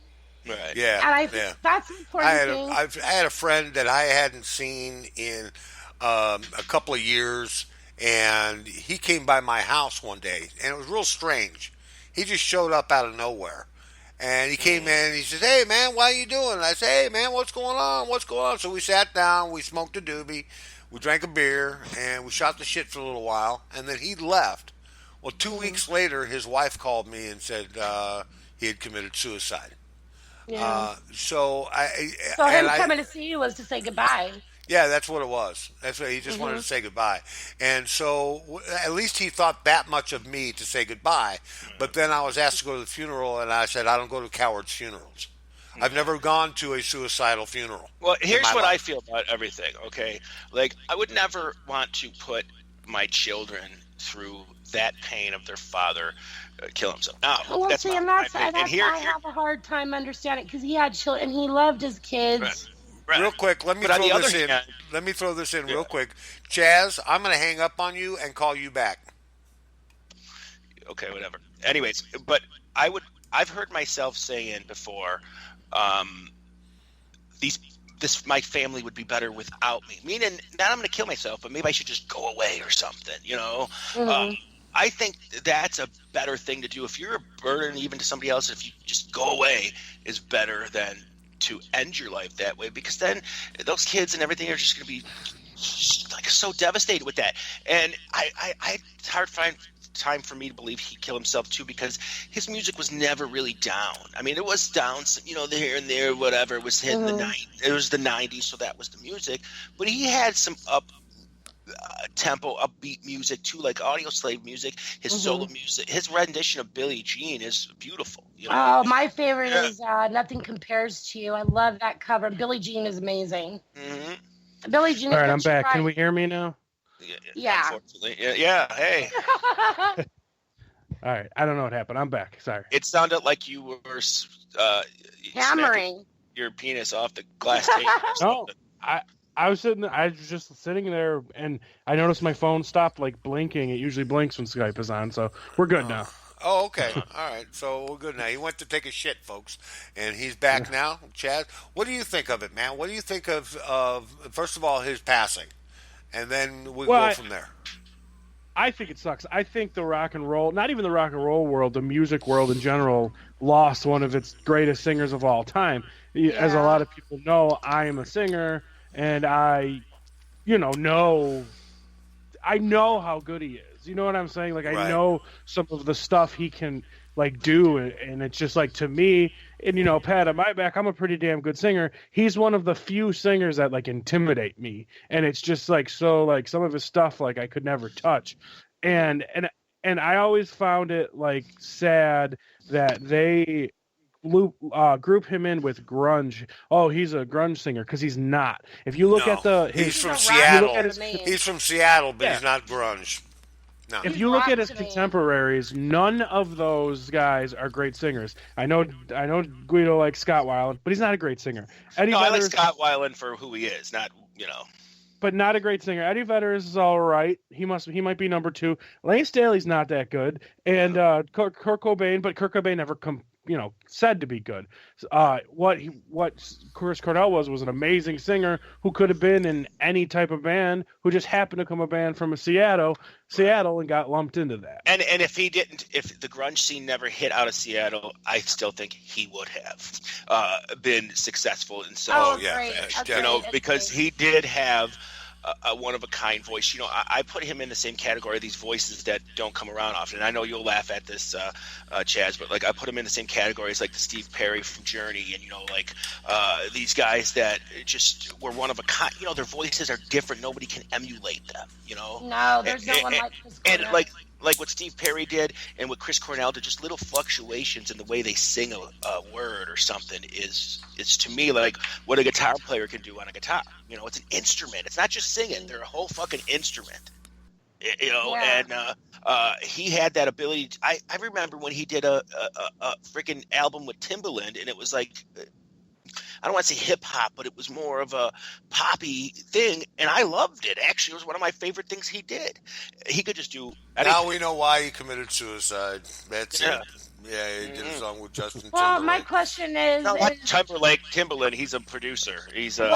Right. Yeah, And I think yeah. that's an important thing. I had a friend that I hadn't seen in a couple of years, and he came by my house one day, and it was real strange. He just showed up out of nowhere, and he came in, and he says, "Hey, man, what are you doing?" And I said, "Hey, man, what's going on? What's going on?" So we sat down, we smoked a doobie, we drank a beer, and we shot the shit for a little while, and then he left. Well, 2 weeks later, his wife called me and said he had committed suicide. Yeah. So So him I, coming to see you was to say goodbye. yeah, that's what it was. That's what he just wanted to say goodbye. And so at least he thought that much of me to say goodbye. But then I was asked to go to the funeral, and I said, I don't go to cowards' funerals. I've never gone to a suicidal funeral. Well, here's my what life. I feel about everything, okay? Like, I would never want to put my children through that pain of their father kill himself. Now, Well, that's see, my and that's opinion. why And here, I have a hard time understanding, because he had children and he loved his kids. right. Real quick, let me But on throw the this other in. hand- Let me throw this in real quick. Chaz, I'm going to hang up on you and call you back. Okay, whatever. Anyways, but I've heard myself saying before, these my family would be better without me. Meaning, not I'm going to kill myself, but maybe I should just go away or something. I think that's a better thing to do. If you're a burden even to somebody else, if you just go away, is better than to end your life that way, because then those kids and everything are just going to be like so devastated with that. And it's hard to find time for me to believe he'd kill himself too, because his music was never really down. I mean, it was down, here and there, whatever. It was hitting it was the 90s, so that was the music. But he had some tempo, upbeat music too, like Audio Slave music. His solo music, his rendition of Billie Jean is beautiful. Oh, my favorite is Nothing Compares to You. I love that cover. Billie Jean is amazing. Billie Jean. All right, I'm back. Right. Can we hear me now? Yeah. Unfortunately. Yeah. Hey. All right. I don't know what happened. I'm back. Sorry. It sounded like you were hammering your penis off the glass table. No, I was just sitting there, and I noticed my phone stopped like blinking. It usually blinks when Skype is on, so we're good now. Oh, okay. All right. So we're good now. He went to take a shit, folks, and he's back now. Chad, what do you think of it, man? What do you think of first of all, his passing? And then go from there. I think it sucks. I think the rock and roll, not even the rock and roll world, the music world in general, lost one of its greatest singers of all time. Yeah. As a lot of people know, I am a singer, and I know how good he is. You know what I'm saying? Like, I know some of the stuff he can do, and it's just like, to me, and pat on my back, I'm a pretty damn good singer. He's one of the few singers that intimidate me, and it's just so some of his stuff I could never touch, and I always found it sad that they group him in with grunge. Oh, he's a grunge singer, because he's not. If you look at he's from Seattle. He's from Seattle, but he's not grunge. No. If you look at his contemporaries, none of those guys are great singers. I know Guido likes Scott Weiland, but he's not a great singer. I like Scott Weiland for who he is, not. But not a great singer. Eddie Vedder is all right. He might be number 2. Lane Staley's not that good, and Kurt Cobain, but Kurt Cobain never said to be good. What Chris Cornell was an amazing singer who could have been in any type of band, who just happened to come a band from Seattle and got lumped into that. And if the grunge scene never hit out of Seattle, I still think he would have been successful in some. Because he did have a one-of-a-kind voice. I put him in the same category, these voices that don't come around often. And I know you'll laugh at this, Chaz, but I put him in the same categories like the Steve Perry from Journey, and these guys that just were one of a kind. Their voices are different. Nobody can emulate them. No, there's no one like Chris Cornell. And like what Steve Perry did and what Chris Cornell did, just little fluctuations in the way they sing a word or something is to me like what a guitar player can do on a guitar. It's an instrument. It's not just singing. They're a whole fucking instrument. And he had that ability. I remember when he did a freaking album with Timbaland, and it was like, I don't want to say hip hop, but it was more of a poppy thing, and I loved it. Actually, it was one of my favorite things he did. He could just do anything. Now we know why he committed suicide. That's it. Yeah, he did a song with Justin Timberlake. Well, my question is... No, Timberland, he's a producer. He's a...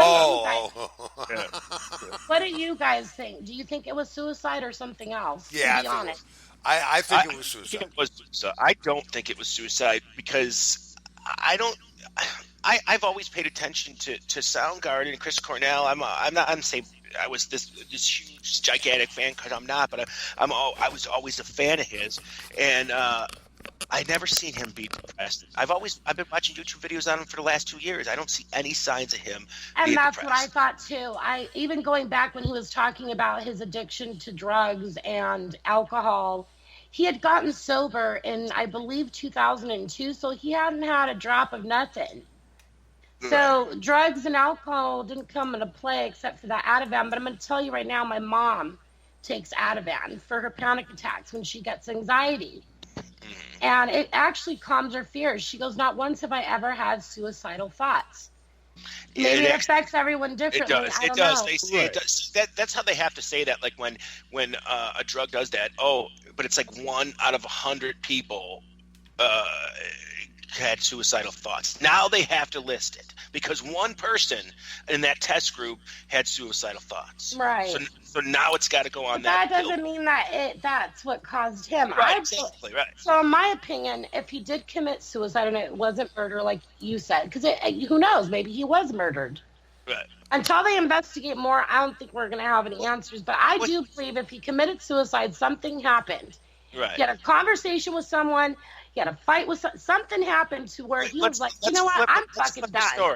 What do you guys think? Do you think it was suicide or something else? Yeah, to be honest. I think it was suicide. I don't think it was suicide because I've always paid attention to Soundgarden and Chris Cornell. I'm saying I was this huge gigantic fan, because I'm not, but I was always a fan of his, and I never seen him be depressed. I've been watching YouTube videos on him for the last 2 years. I don't see any signs of him being that's depressed. What I thought too. Even going back when he was talking about his addiction to drugs and alcohol, he had gotten sober in, I believe, 2002, so he hadn't had a drop of nothing. So drugs and alcohol didn't come into play except for that Ativan. But I'm going to tell you right now, my mom takes Ativan for her panic attacks when she gets anxiety. And it actually calms her fears. She goes, not once have I ever had suicidal thoughts. Maybe it affects everyone differently. It does. They say it does. That's how they have to say that. Like when a drug does that. Oh, but it's like 1 out of 100 people had suicidal thoughts. Now they have to list it because one person in that test group had suicidal thoughts. Right. So now it's got to go on but that that. doesn't mean that that's what caused him. Right, exactly, right. So in my opinion, if he did commit suicide and it wasn't murder like you said, because who knows, maybe he was murdered. Right. Until they investigate more, I don't think we're going to have any answers. But I do believe if he committed suicide, something happened. Right. He had a conversation with someone. He had a fight with something happened to where he was like, you know what, I'm fucking done.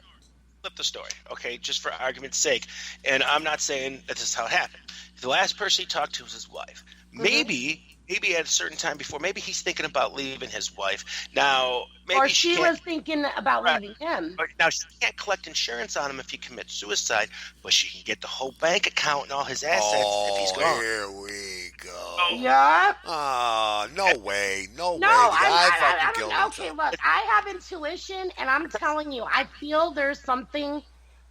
Flip the story, okay, just for argument's sake. And I'm not saying that this is how it happened. The last person he talked to was his wife. Maybe at a certain time before, maybe he's thinking about leaving his wife. Now, maybe or she was thinking about leaving him. Now, she can't collect insurance on him if he commits suicide, but she can get the whole bank account and all his assets if he's gone. Here we go. Yeah. No way. No way. The I guy fucking killed himself. Okay, look, I have intuition, and I'm telling you, I feel there's something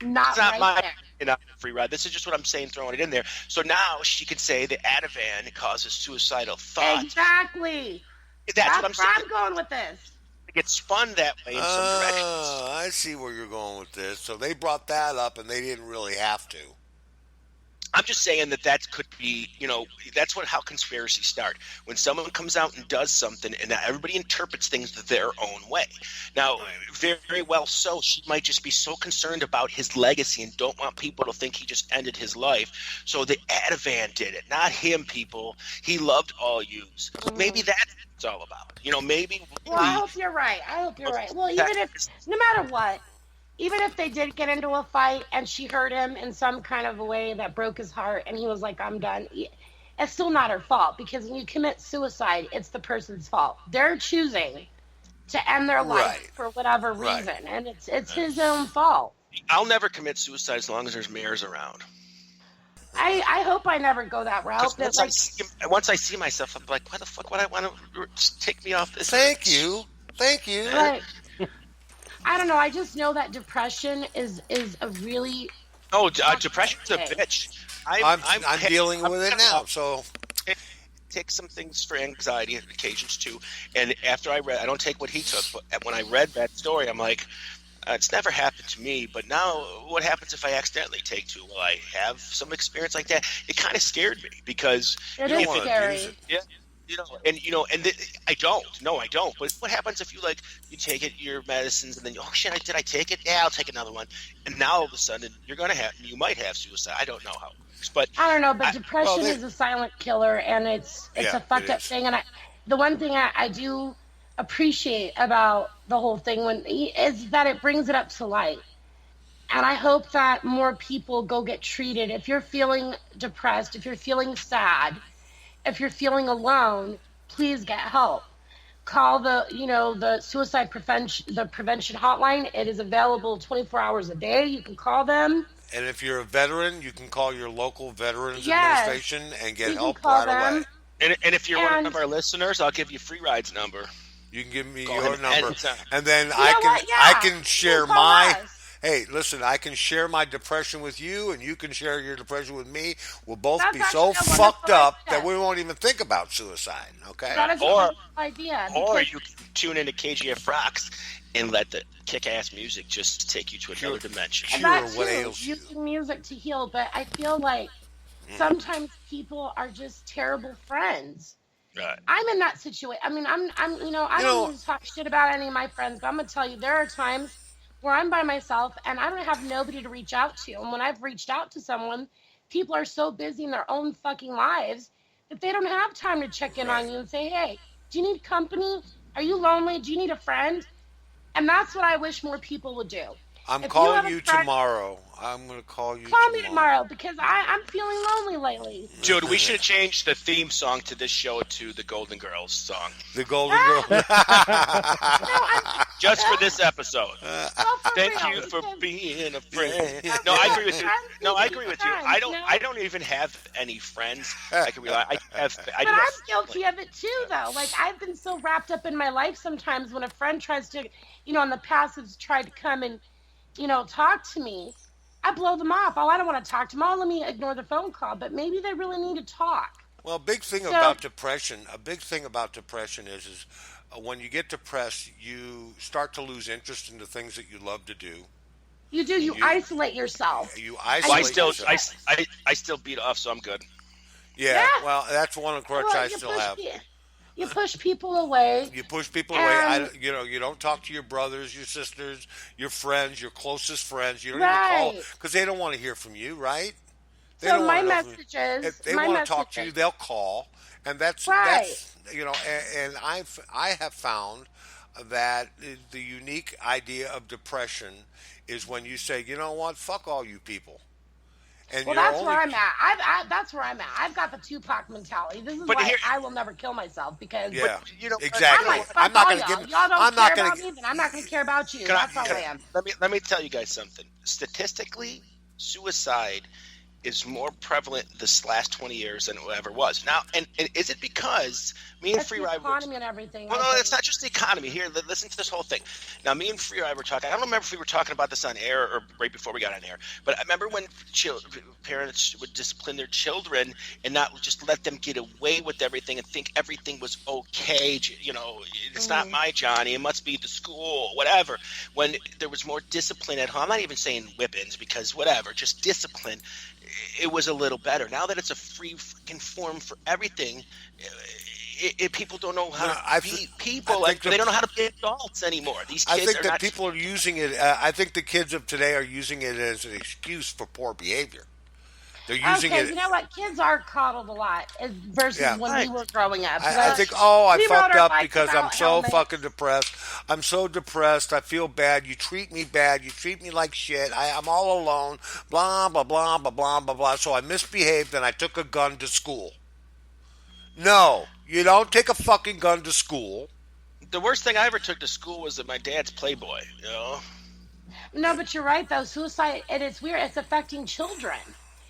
not right there. Free ride. This is just what I'm saying, throwing it in there. So now she could say the Ativan causes suicidal thoughts. Exactly. That's what I'm saying. I'm going with this. It gets spun that way in some directions. I see where you're going with this. So they brought that up, and they didn't really have to. I'm just saying that could be, that's how conspiracies start. When someone comes out and does something and everybody interprets things their own way. Now, very, very well so, she might just be so concerned about his legacy and don't want people to think he just ended his life. So the Ativan did it, not him, people. He loved all yous. Maybe that's what it's all about. Maybe. Well, I hope you're right. Well, no matter what, even if they did get into a fight and she hurt him in some kind of a way that broke his heart and he was like, I'm done, it's still not her fault, because when you commit suicide, it's the person's fault. They're choosing to end their life for whatever reason, and it's his own fault. I'll never commit suicide as long as there's mayors around. I hope I never go that route. Once I see myself, I'm like, why the fuck would I want to take me off this? Thank you. Right. I don't know. I just know that depression is a really depression's a bitch. I'm dealing with it now. So take some things for anxiety occasions too. And after I don't take what he took, but when I read that story, I'm like, it's never happened to me. But now, what happens if I accidentally take two? Will I have some experience like that? It kind of scared me because it is scary. Yeah. I don't. No, I don't. But what happens if you take your medicines and then did I take it? Yeah, I'll take another one. And now all of a sudden you might have suicide. I don't know how it works, but I don't know. But depression is a silent killer, and it's a fucked up thing. And the one thing I do appreciate about the whole thing is that it brings it up to light. And I hope that more people go get treated. If you're feeling depressed, if you're feeling sad, if you're feeling alone, please get help. Call the suicide prevention hotline. It is available 24 hours a day. You can call them. And if you're a veteran, you can call your local Veterans Administration and get help right away. And if you're one of our listeners, I'll give you Free Ride's number. You can give me your number, and then I can share my. Hey, listen, I can share my depression with you, and you can share your depression with me. We'll both be so fucked up that we won't even think about suicide, okay? That is a good idea. Or you can tune into KGF Rocks and let the kick-ass music just take you to another dimension. Using music to heal, but I feel like sometimes people are just terrible friends. Right. I'm in that situation. I mean, I don't need to talk shit about any of my friends, but I'm going to tell you, there are times where I'm by myself and I don't have nobody to reach out to. And when I've reached out to someone, people are so busy in their own fucking lives that they don't have time to check in on you and say, hey, do you need company? Are you lonely? Do you need a friend? And that's what I wish more people would do. I'm calling you tomorrow. I'm going to call you Call me tomorrow because I'm feeling lonely lately. Dude, we should change the theme song to this show to the Golden Girls song. The Golden Girls. Just for this episode. Thank you for being a friend. No, I agree with you. I don't even have any friends. I can rely. But I'm guilty of it too, though. Like, I've been so wrapped up in my life sometimes when a friend tries to, in the past has tried to come and, talk to me. I blow them off. Oh, I don't want to talk to them. Oh, let me ignore the phone call. But maybe they really need to talk. Well, a big thing about depression is when you get depressed, you start to lose interest in the things that you love to do. You do. You isolate yourself. You Well, isolate yourself. I still beat off, so I'm good. Yeah, Yeah. well, that's one approach I still have. You push people away. You push people away. You don't talk to your brothers, your sisters, your friends, your closest friends. You don't even call because they don't want to hear from you, right? They So don't my wanna know message is, if they want to talk to you, they'll call, and that's And I have found that the unique idea of depression is when you say, you know what, fuck all you people. And well, that's where I'm at. That's where I'm at. I've got the Tupac mentality. This is why I will never kill myself because exactly. I'm like, I'm not going to y'all. give. Y'all don't I'm care not going about me, then I'm not going to care about you. That's how I am. Let me tell you guys something. Statistically, suicide is more prevalent this last 20 years than it ever was. Now, and is it because me and Free Ride were... economy and everything. Well, no, it's not just the economy. Here, listen to this whole thing. Now, me and Free Ride were talking... I don't remember if we were talking about this on air or right before we got on air, but I remember when parents would discipline their children and not just let them get away with everything and think everything was okay. You know, it's not my Johnny. It must be the school, whatever. When there was more discipline at home, I'm not even saying whippings because whatever, just discipline. It was a little better. Now that it's a free fucking form for everything, people don't know how to be people. They don't know how to be adults anymore. These kids I think that people are using it. I think the kids of today are using it as an excuse for poor behavior. They're using it. You know what? Kids are coddled a lot versus when we were growing up. I think, I fucked up because I'm so fucking depressed. I'm so depressed. I feel bad. You treat me bad. You treat me like shit. I'm all alone. Blah, blah, blah, blah, blah, blah, blah. So I misbehaved and I took a gun to school. No, you don't take a fucking gun to school. The worst thing I ever took to school was my dad's Playboy, you know? No, but you're right, though. Suicide, it's weird. It's affecting children.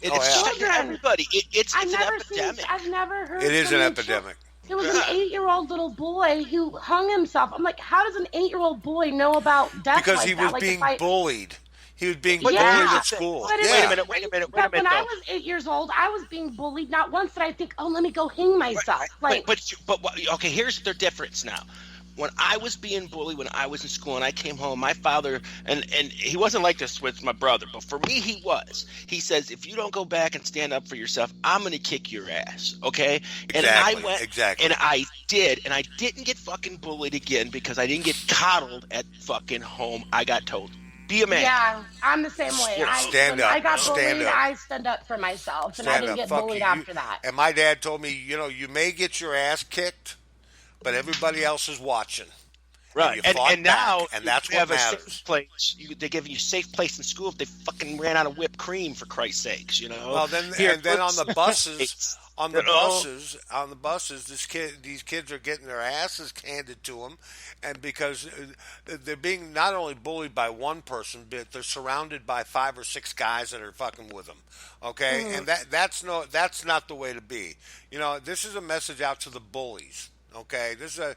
It's children. Everybody. It's an epidemic. I've never heard. It is an epidemic. There was an 8-year-old little boy who hung himself. I'm like, how does an 8-year-old boy know about death? Because he was being bullied. He was being bullied at school. Wait a minute. But when I was 8 years old, I was being bullied. Not once did I think, let me go hang myself. Okay, here's the difference now. When I was being bullied, when I was in school, and I came home, my father, and he wasn't like this with my brother, but for me, he was. He says, if you don't go back and stand up for yourself, I'm going to kick your ass, okay? And I went, and I did, and I didn't get fucking bullied again because I didn't get coddled at fucking home. I got told, be a man. Yeah, I'm the same way. Stand up. I got stand bullied, up. I stood up for myself, and I didn't get bullied after that. And my dad told me, you may get your ass kicked, but everybody else is watching. Right, and now and that's what matters. A safe place. They're giving you a safe place in school if they fucking ran out of whipped cream, for Christ's sakes, you know. Well, then on the buses, these kids are getting their asses handed to them, and because they're being not only bullied by one person, but they're surrounded by 5 or 6 guys that are fucking with them. Okay, and that's not the way to be. You know, this is a message out to the bullies. Okay, this is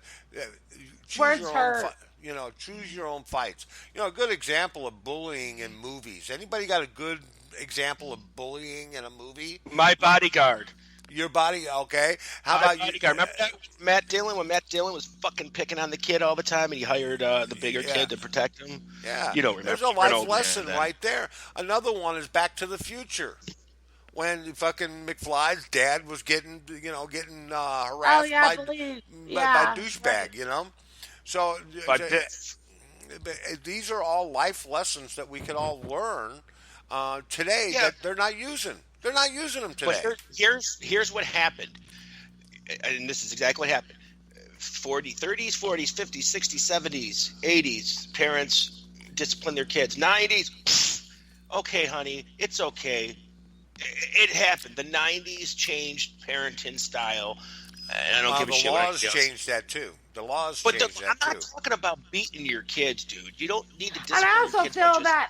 choose your own fights. You know, a good example of bullying in movies. Anybody got a good example of bullying in a movie? My Bodyguard. Your body, okay. How about you? Remember that Matt Dillon, when Matt Dillon was fucking picking on the kid all the time and he hired the bigger kid to protect him? Yeah. You don't remember. There's a life lesson right there. Another one is Back to the Future. When fucking McFly's dad was getting harassed by douchebag, you know. So these are all life lessons that we can all learn today that they're not using. They're not using them today. But here's what happened, and this is exactly what happened. 30s, 40s, 50s, 60s, 70s, 80s, parents discipline their kids. 90s, okay, honey, it's okay. It happened. The 90s changed parenting style. And I don't give a shit. The laws changed that too. The laws changed that too. I'm not talking about beating your kids, dude. You don't need to discipline And I also your kids feel that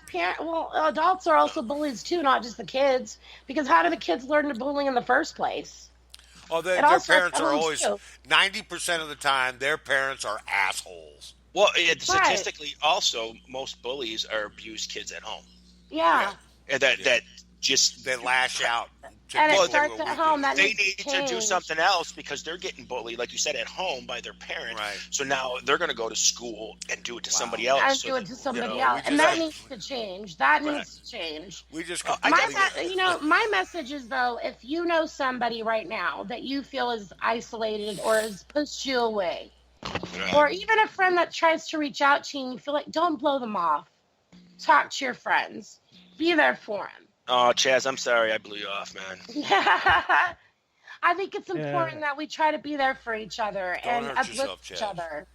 adults are also bullies too, not just the kids. Because how do the kids learn to bully in the first place? Oh, their parents are always 90% of the time. Their parents are assholes. Well, statistically, also most bullies are abused kids at home. Yeah. And that they lash out. And it people starts what at we home. do. That They needs need to to change. do something else because they're getting bullied, like you said, at home by their parent. Right. So now they're going to go to school and do it to Wow. somebody else. And so do it that, to somebody you know, else. we And just- that needs to change. That Right. needs to change. We just I completely. My message is, though, if you know somebody right now that you feel is isolated or has pushed you away, or even a friend that tries to reach out to you and you feel like, don't blow them off. Talk to your friends. Be there for them. Oh, Chaz, I'm sorry I blew you off, man. I think it's important that we try to be there for each other Don't and hurt uplift yourself, each Chaz. other.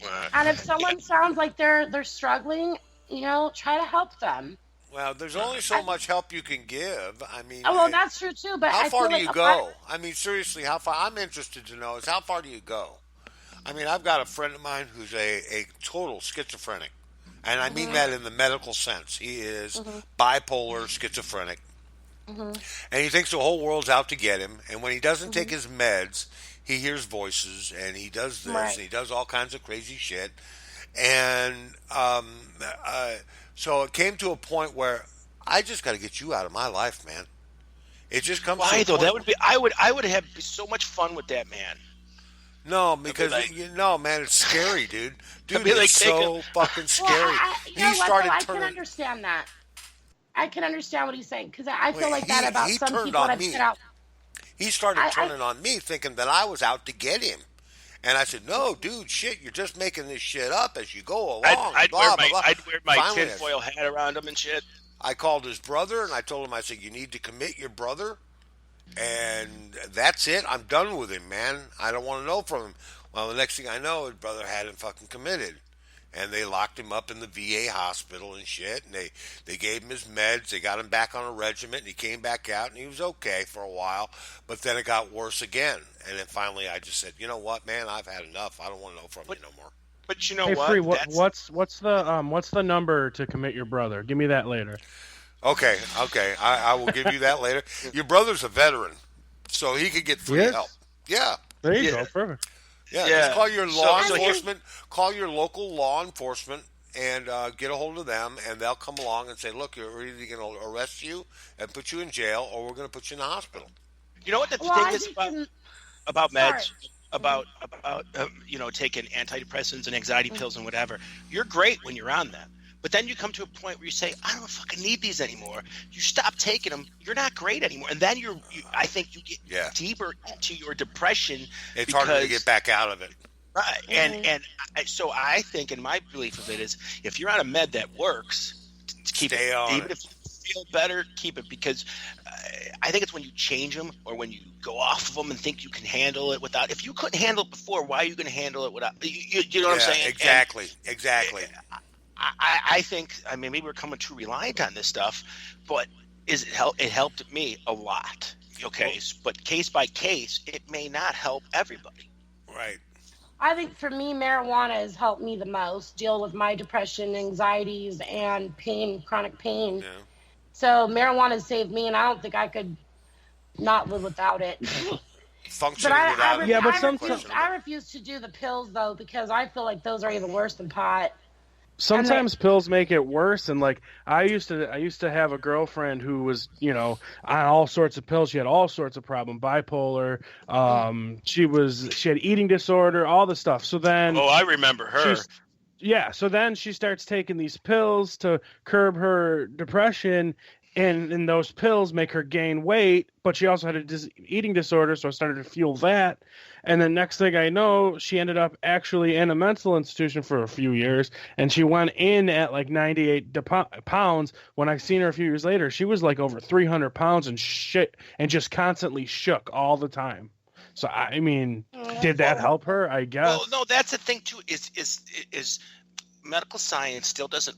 Right. And if someone sounds like they're struggling, try to help them. Well, there's only so much help you can give. I mean, Oh, well, that's true too. But how I far feel do like you go? I mean, seriously, how far? I'm interested to know is how far do you go? I mean, I've got a friend of mine who's a total schizophrenic, and I mean that in the medical sense. He is bipolar schizophrenic, and he thinks the whole world's out to get him. And when he doesn't take his meds, he hears voices, and he does this, Right. and he does all kinds of crazy shit. And so it came to a point where I just got to get you out of my life, man. It just comes. to Why a though? point- That would be. I would have so much fun with that man. No, because like- man, it's scary, dude. Dude, be like it's so fucking scary. You know He what, started though? I can turning. understand that. I can understand what he's saying because I feel like that he- about he some turned people on that I've me. put out. He started I- turning on me, thinking that I was out to get him. And I said, "No, dude, shit, you're just making this shit up as you go along." I'd blah, wear blah, blah. I'd wear my Finally, tinfoil hat around him and shit. I called his brother and I told him, I said, "You need to commit your brother." And that's it. I'm done with him, man. I don't want to know from him. Well, the next thing I know, his brother had him fucking committed. And they locked him up in the VA hospital and shit. And they gave him his meds. They got him back on a regiment. And he came back out and he was okay for a while. But then it got worse again. And then finally I just said, you know what, man? I've had enough. I don't want to know from you no more. But you know Hey, what? Free, That's- what's the number to commit your brother? Give me that later. Okay. I will give you that later. Your brother's a veteran. So he could get free Yes? help. Yeah. There you Yeah. go. Perfect. Yeah, Yeah. just call your So- law so here- enforcement. Call your local law enforcement and get a hold of them, and they'll come along and say, "Look, we're either going to arrest you and put you in jail, or we're going to put you in the hospital." You know what the Well, I thing is think about meds, Sorry. about taking antidepressants and anxiety pills and whatever. You're great when you're on them, but then you come to a point where you say, "I don't fucking need these anymore." You stop taking them. You're not great anymore, and then I think you get deeper into your depression. It's harder to because- get back out of it. Right, so I think, and my belief of it is, if you're on a med that works, keep Stay it. on Even it. if you feel better, keep it, because I think it's when you change them or when you go off of them and think you can handle it without. If you couldn't handle it before, why are you going to handle it without? You know what I'm saying? Exactly. I think, maybe we're coming too reliant on this stuff, but it helped me a lot. Okay, but case by case, it may not help everybody. Right. I think for me, marijuana has helped me the most deal with my depression, anxieties, and pain, chronic pain. Yeah. So marijuana saved me, and I don't think I could not live without it. Functioning But without it. Yeah, but is some- questionable. I refuse to do the pills though because I feel like those are even worse than pot. Sometimes pills make it worse, and like I used to have a girlfriend who was on all sorts of pills. She had all sorts of problems, bipolar. She had eating disorder, all the stuff. So then, Oh, I remember her. so then she starts taking these pills to curb her depression, and those pills make her gain weight. But she also had a eating disorder, so I started to fuel that. And then next thing I know, she ended up actually in a mental institution for a few years, and she went in at like 98 pounds. When I seen her a few years later, she was like over 300 pounds and shit, and just constantly shook all the time. So I mean, did that help her? I guess. Well, no, that's the thing too. Is medical science still doesn't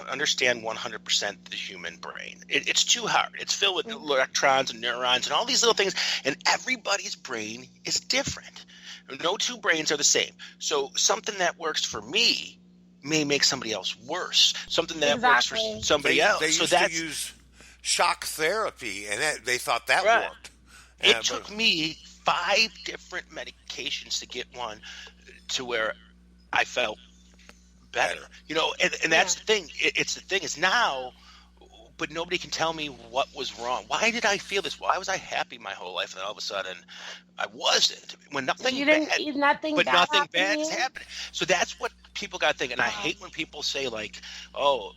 understand 100% the human brain. It's too hard. It's filled with electrons and neurons and all these little things, and everybody's brain is different. No two brains are the same. So something that works for me may make somebody else worse. Something that works for Exactly. somebody They else. used So to that's use shock therapy, and they thought that Right. worked. It Yeah, took but- me 5 different medications to get one to where I felt better. And that's the thing. It's the thing is now but nobody can tell me what was wrong. Why did I feel this? Why was I happy my whole life, and then all of a sudden I wasn't? When nothing nothing bad's happening. So that's what people got to think. And I hate when people say like, "Oh,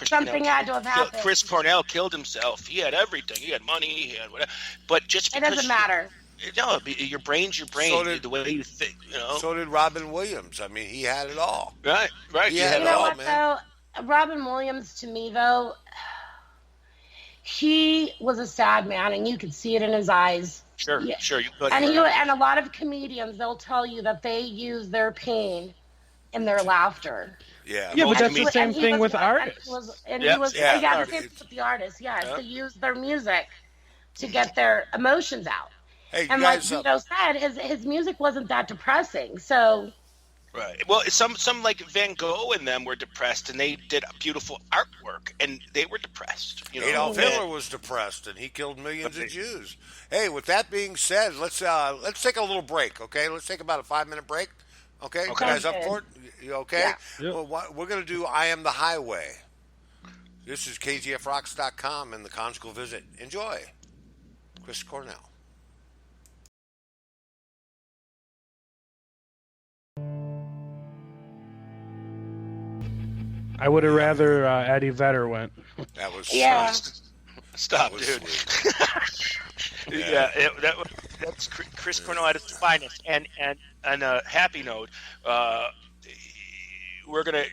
something had to have happened. Chris Cornell killed himself. He had everything. He had money. He had whatever." But just because it doesn't matter. No, your brain's your brain. The way you think, So did Robin Williams. I mean, he had it all. Right. He had it all, what, man. Though? Robin Williams, to me, though, he was a sad man, and you could see it in his eyes. Sure. You could. And a lot of comedians, they'll tell you that they use their pain in their laughter. Yeah. Yeah, but that's the same thing with artists. The same thing with the artists. Yes, they use their music to get their emotions out. Hey, and guys, like Vito said, his music wasn't that depressing. So, right. Well, some like Van Gogh and them were depressed, and they did beautiful artwork, and they were depressed. Adolf Hitler was depressed, and he killed millions of Jews. Hey, with that being said, let's take a little break. Okay, let's take about a 5-minute break. Okay, you guys up for it? You okay? Yeah. Well, we're gonna do "I Am the Highway." This is KGFRocks.com and the Conjugal Visit. Enjoy, Chris Cornell. I would have rather Eddie Vedder went. That was Stop, that was dude. Sweet. That's Chris Cornell at his finest. And on a happy note, we're gonna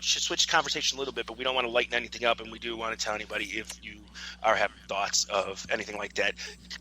switch conversation a little bit, but we don't want to lighten anything up, and we do want to tell anybody if you are having thoughts of anything like that,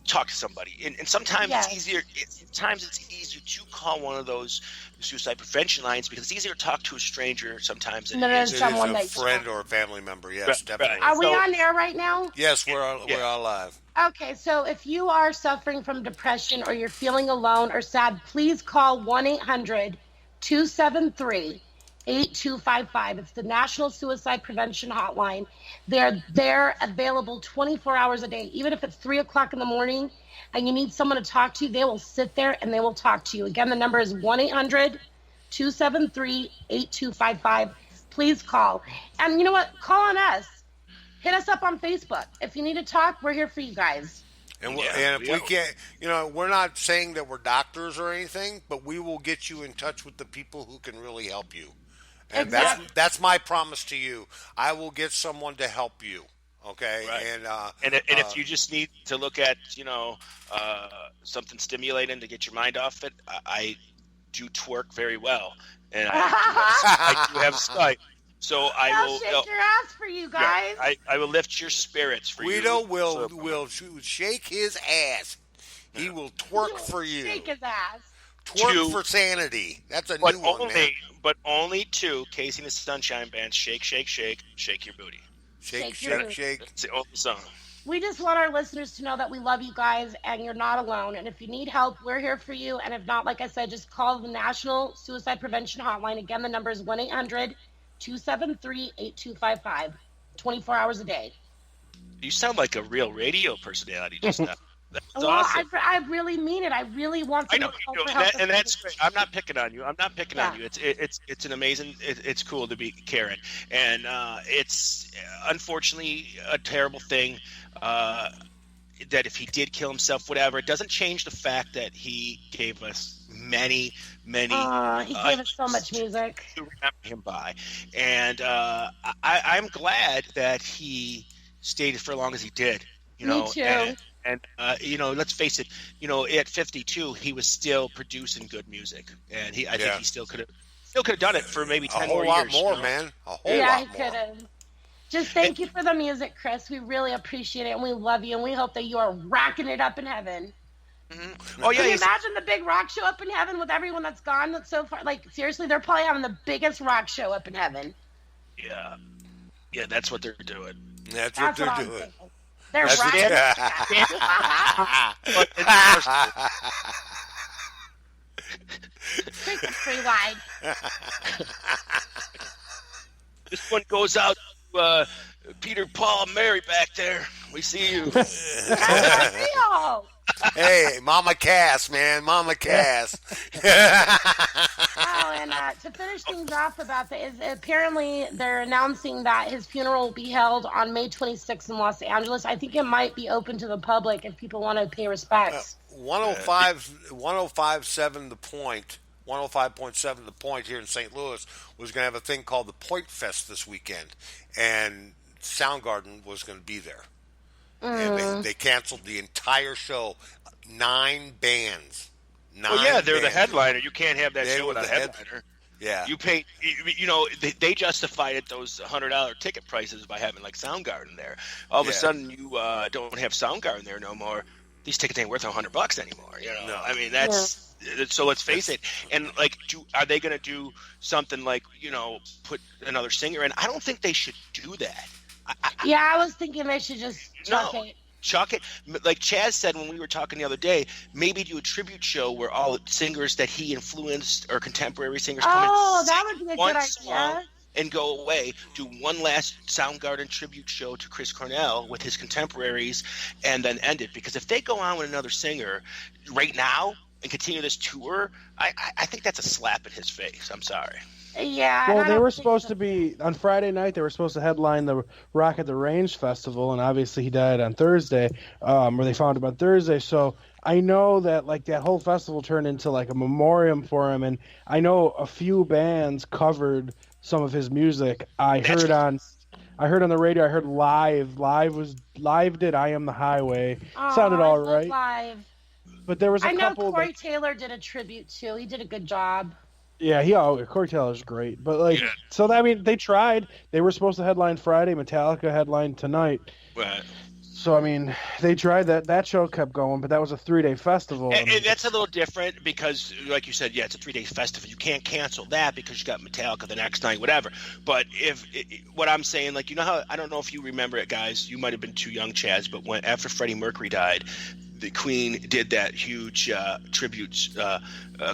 talk to somebody. And sometimes it's easier. Sometimes it's easier to call one of those suicide prevention lines because it's easier to talk to a stranger sometimes than it is a friend or a family member. Yes, definitely. Are we on air right now? Yes, we're all live. Okay, so if you are suffering from depression or you're feeling alone or sad, please call 1-800-273-8255. It's the National Suicide Prevention Hotline. They're available 24 hours a day. Even if it's 3 o'clock in the morning and you need someone to talk to, they will sit there and they will talk to you. Again, the number is 1-800-273-8255. Please call. And you know what? Call on us. Hit us up on Facebook. If you need to talk, we're here for you guys. And if we can't, we're not saying that we're doctors or anything, but we will get you in touch with the people who can really help you. And that's my promise to you. I will get someone to help you. Okay, right. And if you just need to look at something stimulating to get your mind off it, I do twerk very well, and I do have a Skype. So I'll shake your ass for you guys. Yeah, I will lift your spirits for you. Guido will shake his ass. He will twerk for you. Shake his ass. Twerk for sanity. That's a new one, man. But only two Casey and the Sunshine Band. Shake, shake, shake, shake your booty. Shake, shake, shake. It's the only song. We just want our listeners to know that we love you guys and you're not alone. And if you need help, we're here for you. And if not, like I said, just call the National Suicide Prevention Hotline. Again, the number is 1-800-273-8255. 24 hours a day. You sound like a real radio personality just now. That's well, awesome. I really mean it. I really want to know, and that's great. I'm not picking on you. On you. It's an amazing. It's cool to be Karen, and it's unfortunately a terrible thing. That if he did kill himself, whatever, it doesn't change the fact that he gave us many. He gave us so much music to remember him by, and I'm glad that he stayed for as long as he did. Me too. And let's face it. At 52, he was still producing good music, and I think he still could have done it for maybe 10 more years. A whole lot more, man. A whole lot more. Yeah, he could have. Just thank you for the music, Chris. We really appreciate it, and we love you, and we hope that you are rocking it up in heaven. Mm-hmm. Oh yeah! Can you imagine the big rock show up in heaven with everyone that's gone that's so far? Like seriously, they're probably having the biggest rock show up in heaven. Yeah, that's what they're doing. That's what they're doing. Thinking. They're rocking. Take the free ride. This one goes out to Peter, Paul, and Mary back there. We see you. Hey, Mama Cass, man. Mama Cass. Oh, And to finish things off about that, is apparently they're announcing that his funeral will be held on May 26th in Los Angeles. I think it might be open to the public if people want to pay respects. 105.7 The Point, 105.7 The Point here in St. Louis was going to have a thing called the Point Fest this weekend, and Soundgarden was going to be there. And they canceled the entire show. 9 bands. Well, yeah, they're the headliner. You can't have that show without a headliner. Yeah. You pay, they justified it, those $100 ticket prices, by having like Soundgarden there. All of a sudden, you don't have Soundgarden there no more. These tickets ain't worth $100 anymore. No. I mean, that's so. Let's face it. And like, are they going to do something like put another singer in? I don't think they should do that. I was thinking they should just chuck it. Like Chaz said when we were talking the other day, maybe do a tribute show where all the singers that he influenced or contemporary singers come in. Oh, that would be a good idea. And go away. Do one last Soundgarden tribute show to Chris Cornell with his contemporaries, and then end it. Because if they go on with another singer right now and continue this tour, I think that's a slap in his face. I'm sorry. Yeah. Well, they were supposed to be on Friday night. They were supposed to headline the Rock at the Range festival, and obviously he died on Thursday, or they found him on Thursday. So I know that like that whole festival turned into like a memoriam for him, and I know a few bands covered some of his music. I heard on the radio. I heard Live did "I Am the Highway." Sounded all right. Live. But there was a couple. I know Corey Taylor did a tribute too. He did a good job. Yeah, Corey Taylor's great. But so I mean, they tried. They were supposed to headline Friday. Metallica headlined tonight. Right. So I mean, they tried that. That show kept going, but that was a 3-day festival. And that's a little different because, like you said, it's a 3-day festival. You can't cancel that because you got Metallica the next night, whatever. But what I'm saying, like, how I don't know if you remember it, guys. You might have been too young, Chaz. But after Freddie Mercury died, the Queen did that huge tribute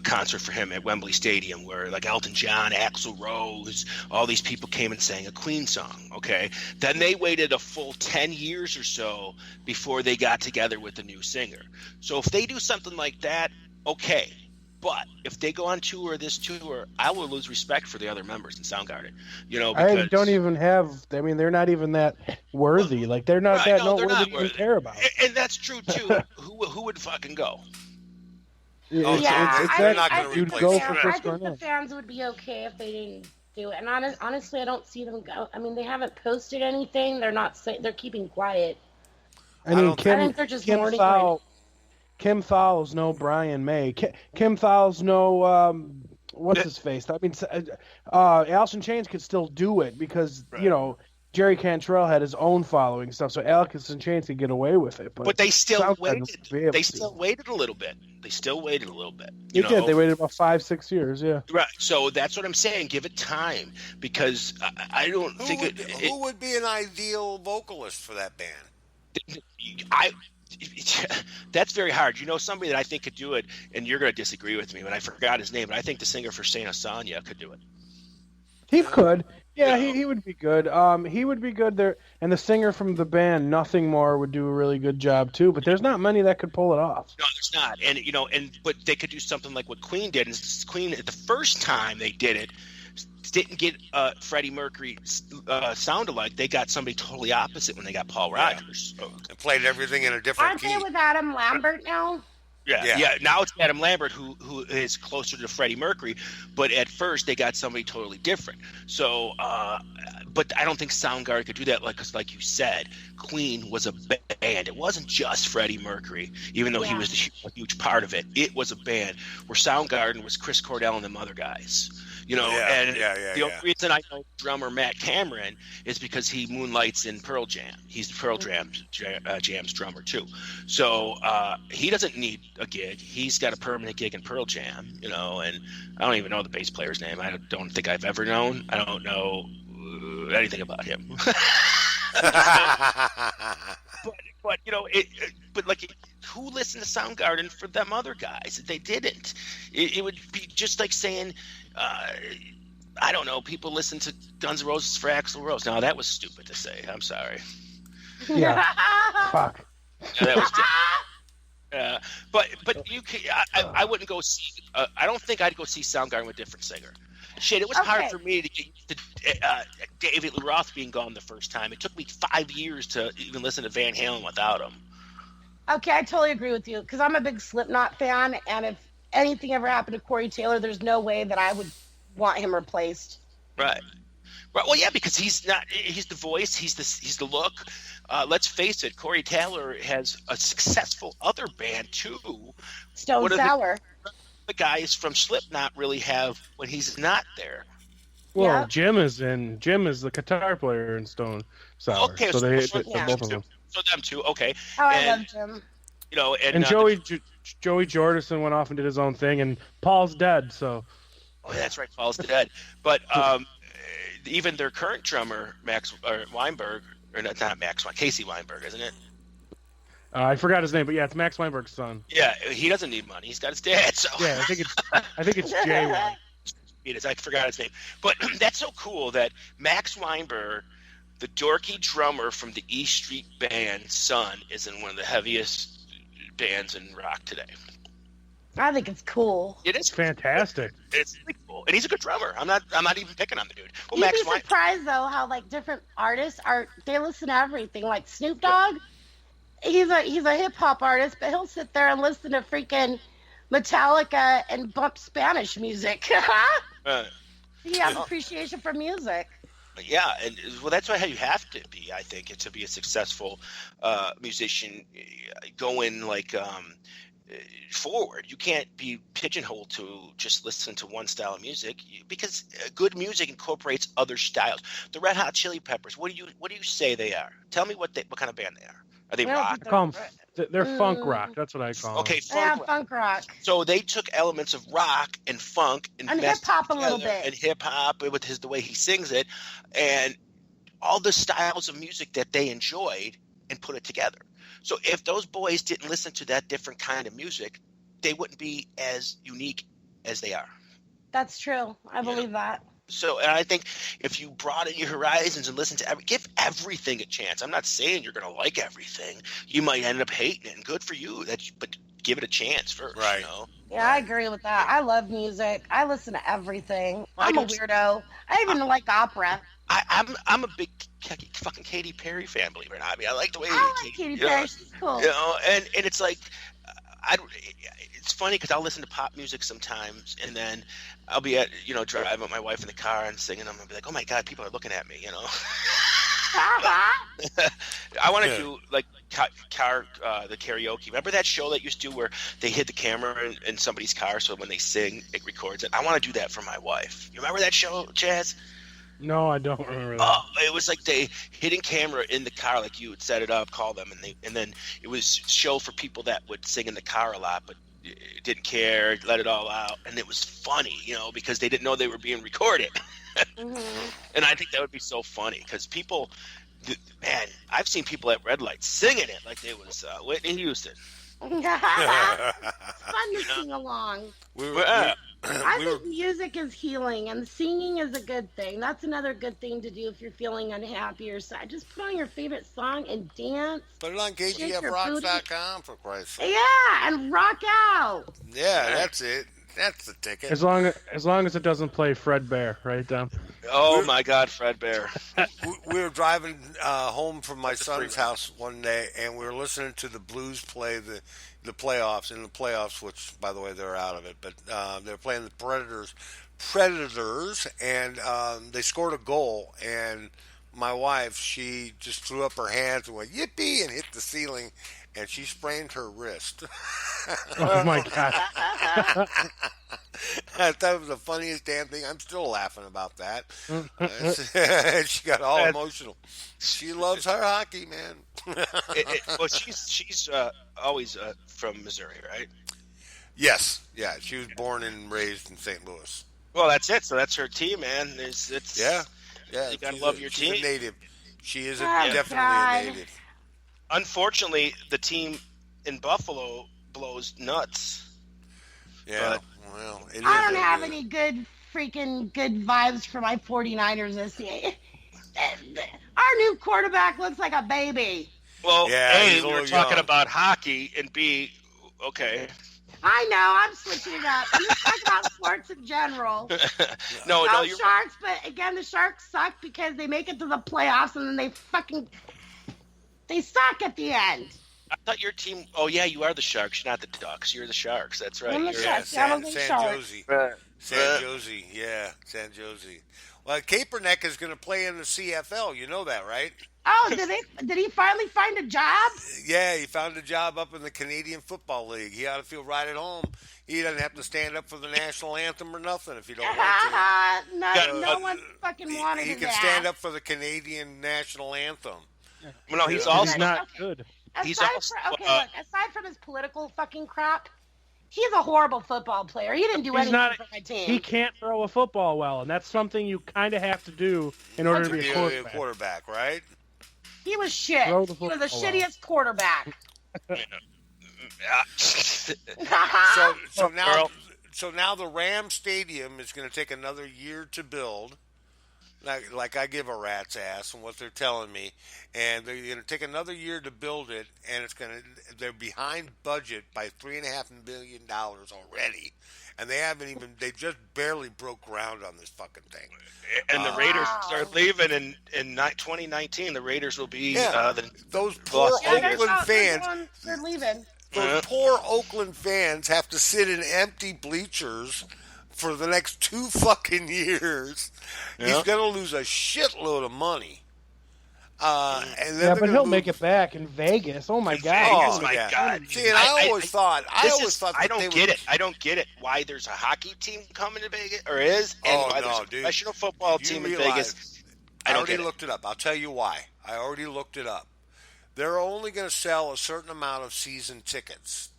concert for him at Wembley Stadium, where like Elton John, Axl Rose, all these people came and sang a Queen song. Okay, then they waited a full 10 years or so before they got together with the new singer. So if they do something like that, okay. But if they go on this tour, I will lose respect for the other members in Soundgarden. Because I don't even have. I mean, they're not even that worthy. Like they're not that noteworthy to even care about. And that's true too. Who would fucking go? They're not going to replace him. I think the fans would be okay if they didn't do it. And honestly, I don't see them go. I mean, they haven't posted anything. They're not. They're keeping quiet. I mean, I think they're just mourning. Kim Thaw's no Brian May. Kim Thaw's no what's his face. I mean, Alice in Chains could still do it because Jerry Cantrell had his own following and stuff, so Alice in Chains could get away with it. But they still waited. They still waited a little bit. They did. They waited about 5-6 years. Yeah. Right. So that's what I'm saying. Give it time because I don't think who would be an ideal vocalist for that band? That's very hard. Somebody that I think could do it, and you're going to disagree with me, but I forgot his name. But I think the singer for Saint Asanya could do it. He could. Yeah, he would be good. He would be good there. And the singer from the band, Nothing More, would do a really good job too. But there's not many that could pull it off. No, there's not. And but they could do something like what Queen did. And Queen, the first time they did it, didn't get Freddie Mercury sound alike. They got somebody totally opposite when they got Paul Rodgers. And played everything in a different key. Aren't they with Adam Lambert now? Yeah. Now it's Adam Lambert who is closer to Freddie Mercury, but at first they got somebody totally different. So, but I don't think Soundgarden could do that. Because like you said, Queen was a band. It wasn't just Freddie Mercury, even though he was a huge part of it. It was a band where Soundgarden was Chris Cornell and them other guys. The only reason I know drummer Matt Cameron is because he moonlights in Pearl Jam. He's the Pearl Jam's drummer too. So he doesn't need a gig. He's got a permanent gig in Pearl Jam, and I don't even know the bass player's name. I don't think I've ever known. I don't know anything about him. But like, who listened to Soundgarden for them other guys? They didn't. It would be just like saying, I don't know, people listen to Guns N' Roses for Axl Rose. Now that was stupid to say. I'm sorry. Yeah. Fuck. Yeah, that was. But you can, I wouldn't go see. I don't think I'd go see Soundgarden with a different singer. Shit, it was hard Okay. for me to get used to David Lee Roth being gone the first time. It took me 5 years to even listen to Van Halen without him. Okay, I totally agree with you because I'm a big Slipknot fan, and if anything ever happened to Corey Taylor, there's no way that I would want him replaced. Right. Right. Well, yeah, because he's the voice, he's the look. Let's face it, Corey Taylor has a successful other band too. Stone What are Sour. The guys from Slipknot really have when he's not there. Well, Yeah. Jim is the guitar player in Stone Sour. Okay, so so- they so- yeah. both of them. So them too. Okay. Oh, I And- love Jim. You know, And Joey Jordison went off and did his own thing, and Paul's dead. So Oh, that's right, Paul's dead. But even their current drummer, Max Weinberg, or not Max, Casey Weinberg, isn't it? I forgot his name, but yeah, it's Max Weinberg's son. Yeah, he doesn't need money. He's got his dad. So Yeah, I think it's Jay. Wein. it is. I forgot his name. But that's so cool that Max Weinberg, the dorky drummer from the E Street Band, son, is in one of the heaviest bands in rock today. I think it's cool. It is Fantastic. It's really cool, and he's a good drummer. I'm not even picking on the dude. Well, You'd Max be Weinberg. surprised though how like different artists they listen to everything. Like Snoop Dogg, he's a hip hop artist, but he'll sit there and listen to freaking Metallica and bump Spanish music. He has appreciation for music. Yeah, and well, that's how you have to be. I think to be a successful musician, going like forward. You can't be pigeonholed to just listen to one style of music because good music incorporates other styles. The Red Hot Chili Peppers. What do you say they are? Tell me what kind of band they are. Are they I don't rock? think I call them, they're funk rock. That's what I call them. Okay, Yeah, funk. funk rock. So they took elements of rock and funk and messed hip-hop a it little together, bit. and hip hop with the way he sings it, and all the styles of music that they enjoyed and put it together. So if those boys didn't listen to that different kind of music, they wouldn't be as unique as they are. That's true. I believe that. So, and I think if you broaden your horizons and listen to give everything a chance. I'm not saying you're going to like everything. You might end up hating it, and good for you. But give it a chance first. Right. You know? Yeah, I agree with that. I love music. I listen to everything. I I'm a don't- weirdo. I even like opera. I'm a big fucking Katy Perry fan, believe it or not. I mean, I like the way I like Katy Perry. She's cool. You know, and it's like, it's funny because I'll listen to pop music sometimes, and then I'll be driving with my wife in the car and singing them, and be like, oh my god, people are looking at me, you know. I want to do like the karaoke. Remember that show that used to do where they hid the camera in somebody's car, so when they sing, it records it. I want to do that for my wife. You remember that show, Chaz? No, I don't remember that. Oh, it was like they hidden camera in the car, like you would set it up, call them, and then it was show for people that would sing in the car a lot, but didn't care, let it all out, and it was funny, because they didn't know they were being recorded. And I think that would be so funny because people, man, I've seen people at red lights singing it like they was Whitney Houston. It's fun to sing along. I think music is healing, and singing is a good thing. That's another good thing to do if you're feeling unhappy or sad. Just put on your favorite song and dance. Put it on Shake your KGFRocks.com for Christ's sake. Yeah, and rock out. Yeah, that's it. That's the ticket. As long as it doesn't play Fred Bear, right, Dom? Oh my God, Fred Bear. We were driving home from my son's house one day, and we were listening to the Blues play the playoffs. In the playoffs, which, by the way, they're out of it, but they're playing the Predators, and they scored a goal, and my wife, she just threw up her hands and went, yippee, and hit the ceiling, and she sprained her wrist. Oh my god! I thought it was the funniest damn thing. I'm still laughing about that. She got all emotional. She loves her hockey, man. Well, she's always from Missouri, right? Yes, yeah. She was born and raised in St. Louis. Well, that's it. So that's her team, man. Yeah. You gotta love your team. She's a native. She is definitely God. a native. Unfortunately, the team in Buffalo blows nuts. Yeah. Well, it is I don't what have it is. any good vibes for my 49ers this year. Our new quarterback looks like a baby. Well, Yeah, A, he's a we were little talking young. about hockey, and B, okay. I know, I'm switching it up. I'm just talking about sports in general. No, Love you're Sharks, but again, the Sharks suck because they make it to the playoffs and then they suck at the end. I thought your team. Oh yeah, you are the Sharks. You're not the Ducks. You're the Sharks. That's right. I'm the You're- Sharks. San, I'm the San Sharks. Jose. Right. San Jose, yeah, San Jose. Well, Kaepernick is going to play in the CFL. You know that, right? Oh, did he finally find a job? Yeah, he found a job up in the Canadian Football League. He ought to feel right at home. He doesn't have to stand up for the national anthem or nothing if you don't want to. No one fucking wanted He his can ass. stand up for the Canadian national anthem. Well, no, he's Yeah. also He's not good. He's Aside also, aside from his political fucking crap, he's a horrible football player. He didn't do He's anything not. for my team. He can't throw a football well, and that's something you kind of have to do in order to be a quarterback. Quarterback, right? He was shit. Throw the He was the football well. shittiest quarterback. So now the Ram Stadium is going to take another year to build. Like I give a rat's ass on what they're telling me, and they're going to take another year to build it, and they're behind budget by $3.5 billion already, and they just barely broke ground on this fucking thing. and the Raiders are leaving in 2019. The Raiders will be those poor Oakland fans. They're leaving. Those poor Oakland fans have to sit in empty bleachers for the next 2 fucking years. Yeah. He's going to lose a shitload of money. And then But he'll make it back in Vegas. Oh my God! Vegas, Oh, my yeah. God. See, and I always thought I that don't they get would, it. I don't get it. Why there's a hockey team coming to Vegas, or is, and Oh, why no, there's a dude. professional football You team in realize- Vegas. I I don't already get it. looked it up. I'll tell you why. I already looked it up. They're only going to sell a certain amount of season tickets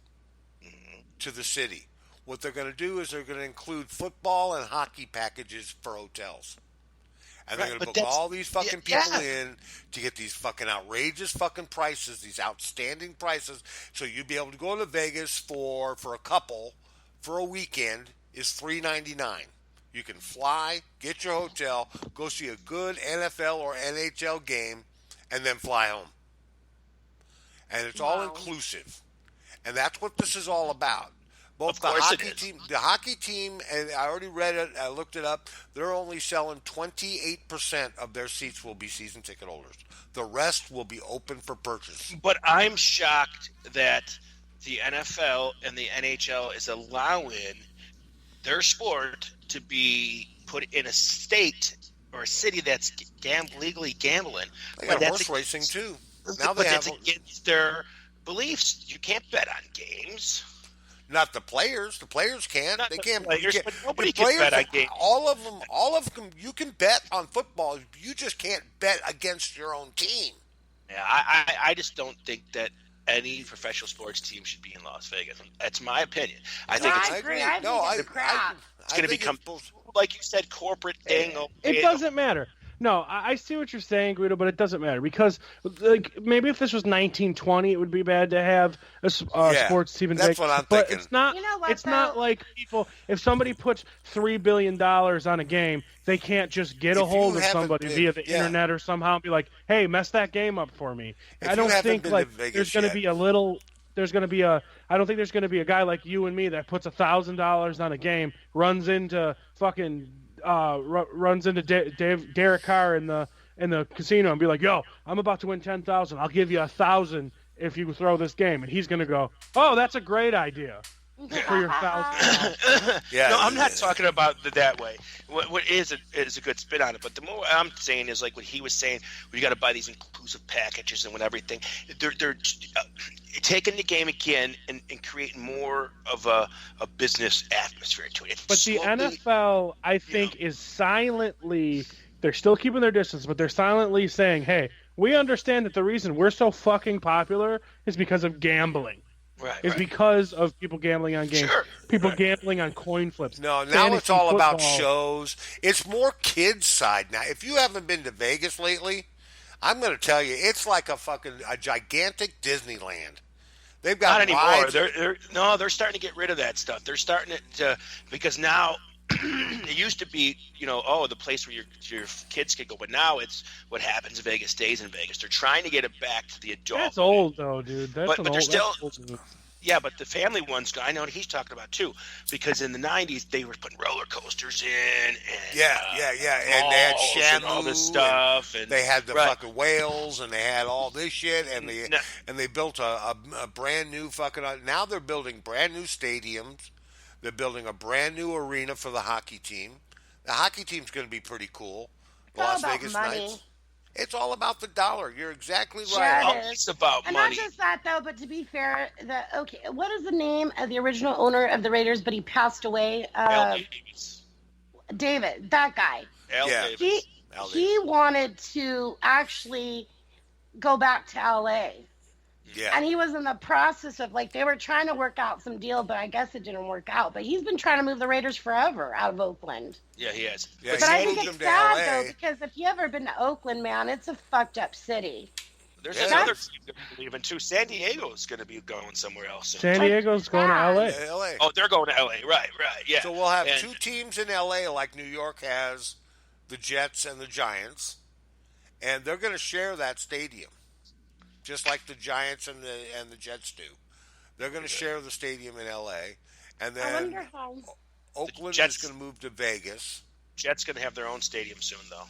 to the city. What they're going to do is they're going to include football and hockey packages for hotels. And they're Right, going to but book that's- all these fucking yeah. people in to get these fucking outrageous fucking prices, these outstanding prices. So you'd be able to go to Vegas for a couple for a weekend is $3.99. You can fly, get your hotel, go see a good NFL or NHL game, and then fly home. And it's all inclusive. And that's what this is all about. Both Of the course it hockey is. team, and I already read it, I looked it up, they're only selling 28% of their seats will be season ticket holders. The rest will be open for purchase. But I'm shocked that the NFL and the NHL is allowing their sport to be put in a state or a city that's legally gambling. They got But horse that's racing too. Now But they that's have against their beliefs. You can't bet on games. not the players. The players can't. Not They the can't. players, you can't- but nobody the can players, bet on games. All of them. You can bet on football. You just can't bet against your own team. Yeah, I just don't think that any professional sports team should be in Las Vegas. That's my opinion. I think I it's agree. I think it's crap. It's going to become, like you said, corporate thing. It doesn't matter. No, I see what you're saying, Guido, but it doesn't matter because, like, maybe if this was 1920, it would be bad to have a sports team in that's Vegas. what I'm but thinking. it's not. You know what, it's not though? like people. If somebody puts $3 billion on a game, they can't just get a If hold you of haven't somebody been- via the yeah. internet or somehow and be like, "Hey, mess that game up for me." If I you don't haven't think been to like Vegas there's going to yet- be a little. There's going to be a. I don't think there's going to be a guy like you and me that puts $1,000 on a game, runs into fucking runs into Derek Carr in the casino and be like, "Yo, I'm about to win 10,000. I'll give you 1,000 if you throw this game." And he's gonna go, "Oh, that's a great idea for your 1,000." Yeah. No, I'm not talking about it that way. What is a good spin on it. But the more I'm saying is like what he was saying, we got to buy these inclusive packages and everything. They're taking the game again and creating more of a business atmosphere to it. But the NFL, I think, is silently. They're still keeping their distance, but they're silently saying, "Hey, we understand that the reason we're so fucking popular is because of gambling. It's because of people gambling on games, people gambling on coin flips." No, now fantasy it's all about football. shows. It's more kids' side now. If you haven't been to Vegas lately, I'm going to tell you, it's like a gigantic Disneyland. They've got Not anymore. rides. They're starting to get rid of that stuff. They're starting it to, because now it used to be, the place where your kids could go, but now it's what happens in Vegas stays in Vegas. They're trying to get it back to the adult. That's old though, dude. That's But an they're old, still- that's old. Yeah, but the family ones, I know what he's talking about too, because in the '90s they were putting roller coasters in, and and they had Shamu and all this stuff, and they had the right. fucking whales, and they had all this shit, and they built a brand new fucking. Now they're building brand new stadiums. They're building a brand new arena for the hockey team. The hockey team's going to be pretty cool. It's all Las about Vegas money. Knights. It's all about the dollar. You're exactly Sure right. it is. It's about And money. not just that, though, but to be fair, what is the name of the original owner of the Raiders, but he passed away? Al Davis. David, that guy. Al Yeah. Davis. He wanted to actually go back to LA. Yeah. And he was in the process of, like, they were trying to work out some deal, but I guess it didn't work out. But he's been trying to move the Raiders forever out of Oakland. Yeah, he has. Yeah, But I he think moved it's them to sad, LA. though, because if you ever been to Oakland, man, it's a fucked up city. There's Yeah. another team that we believe in too. San Diego's going to be going somewhere else soon. San Diego's going to LA. Yeah, LA. Oh, they're going to LA. Right, yeah. So we'll have And- two teams in LA like New York has the Jets and the Giants, and they're going to share that stadium, just like the Giants and the Jets do. They're going to share the stadium in LA, and I then wonder how. Oakland is Jets- going to move to Vegas. Jets going to have their own stadium soon, though.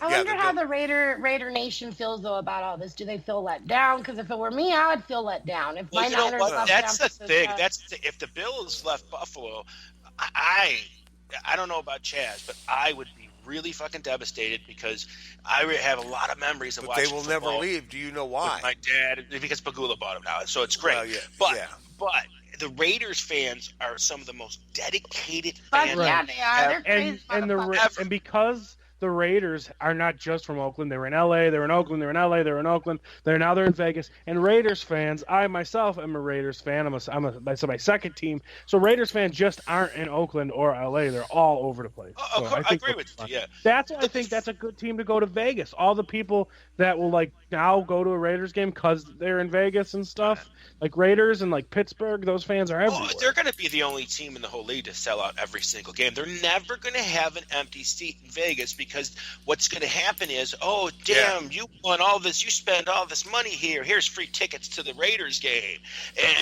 I Yeah, wonder they're how built- the Raider Nation feels though about all this. Do they feel let down? Because if it were me, I would feel let down. If Well, my you know Niners what? left That's the San thing. Francisco- If the Bills left Buffalo, I don't know about Chaz, but I would be really fucking devastated because I have a lot of memories of But watching they will football never leave. Do you know with why? my dad, because Pagula bought him now, so it's great. Well, yeah, but yeah. but the Raiders fans are some of the most dedicated Fuck fans. yeah, they are. They're crazy motherfuckers. And because the Raiders are not just from Oakland, they were in LA, they were in Oakland, they were in LA, they were in Oakland, they're in Vegas. And Raiders fans, I myself am a Raiders fan. That's my second team. So Raiders fans just aren't in Oakland or LA. They're all over the place. Oh, So of course, I think agree that's with fun. you. Yeah. That's why I think that's a good team to go to Vegas. All the people that will like now go to a Raiders game because they're in Vegas and stuff, like Raiders and like Pittsburgh, those fans are everywhere. Oh, they're going to be the only team in the whole league to sell out every single game. They're never going to have an empty seat in Vegas because what's going to happen is, oh, damn, you won all this. You spend all this money here. Here's free tickets to the Raiders game. And,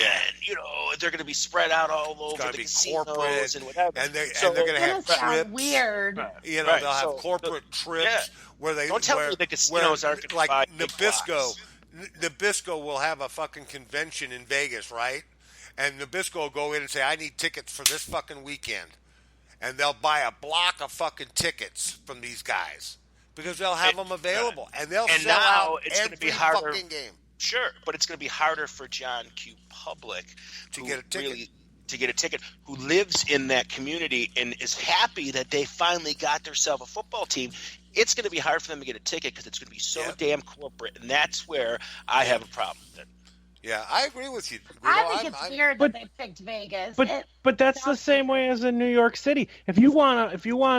they're going to be spread out all over gonna the be casinos corporate, and whatever. and they're So- going to It's have gonna sound trips. weird. They'll Right, have so corporate trips yeah. where they Don't tell where, me the casinos where, aren't gonna like buy big Nabisco. blocks. Nabisco will have a fucking convention in Vegas, right? And Nabisco will go in and say, "I need tickets for this fucking weekend," and they'll buy a block of fucking tickets from these guys because they'll have them available, and they'll And sell now out it's gonna every be harder. fucking game. Sure, but it's going to be harder for John Q. Public To who get a ticket. really- to get a ticket, who lives in that community and is happy that they finally got themselves a football team. It's going to be hard for them to get a ticket because it's going to be so Yep. damn corporate, and that's where I have a problem with it. Yeah, I agree with you. I think it's weird But- that they picked Vegas. But that's the same way as in New York City. If you want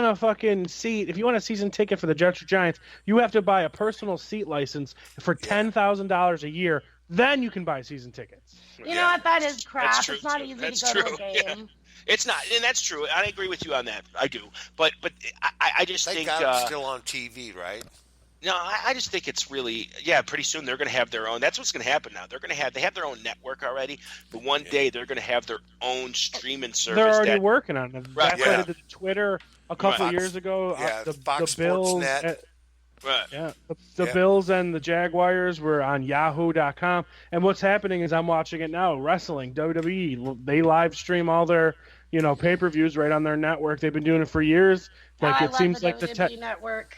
a fucking seat, if you want a season ticket for the Jets or Giants, you have to buy a personal seat license for $10,000 a year. Then you can buy season tickets. You know what? That is crap. That's true, It's not too. easy That's to go true. to a Yeah. game. It's not, and that's true. I agree with you on that. I do, but I just They think got it still on TV, right? no, I just think it's really pretty soon they're going to have their own. That's what's going to happen now. They have their own network already, but one day they're going to have their own streaming service. They're already that, working on it. Right, That's yeah. why they did Twitter a couple Fox- years ago. yeah, The Fox Bills, Sports Net. right. the Yeah. Bills and the Jaguars were on Yahoo.com. And what's happening is I'm watching it now. Wrestling, WWE, they live stream all their pay-per-views right on their network. They've been doing it for years. Like I it love seems the like the WWE tech. network.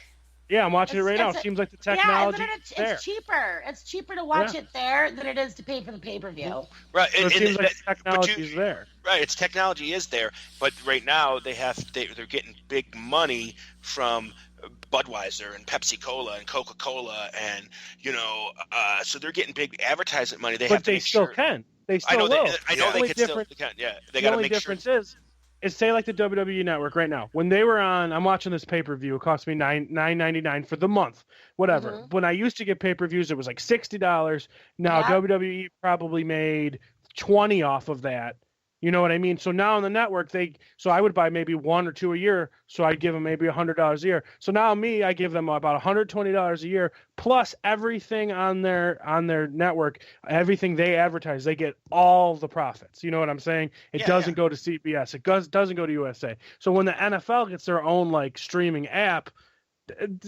Yeah, I'm watching it right now. It's It a- seems like the technology Yeah, is there. it's cheaper. It's cheaper to watch Yeah. it there than it is to pay for the pay-per-view. Right, So it seems like the but technology is there. Right, its technology is there, but right now they're getting big money from Budweiser and Pepsi Cola and Coca Cola, and so they're getting big advertisement money. They have But to they make still sure. can. They I still know will. they The only can still difference- they can. Yeah, they the got to only make difference sure. is say like the WWE Network right now. When they were on, I'm watching this pay-per-view. It cost me $9.99 for the month, whatever. Mhm. When I used to get pay-per-views, it was like $60. Now Yeah. WWE probably made 20 off of that, You know what I mean? So now on the network, so I would buy maybe 1 or 2 a year. So I'd give them maybe $100 a year. So now I give them about $120 a year plus everything on their network, everything they advertise. They get all the profits. You know what I'm saying? It doesn't go to CBS. It doesn't go to USA. So when the NFL gets their own like streaming app,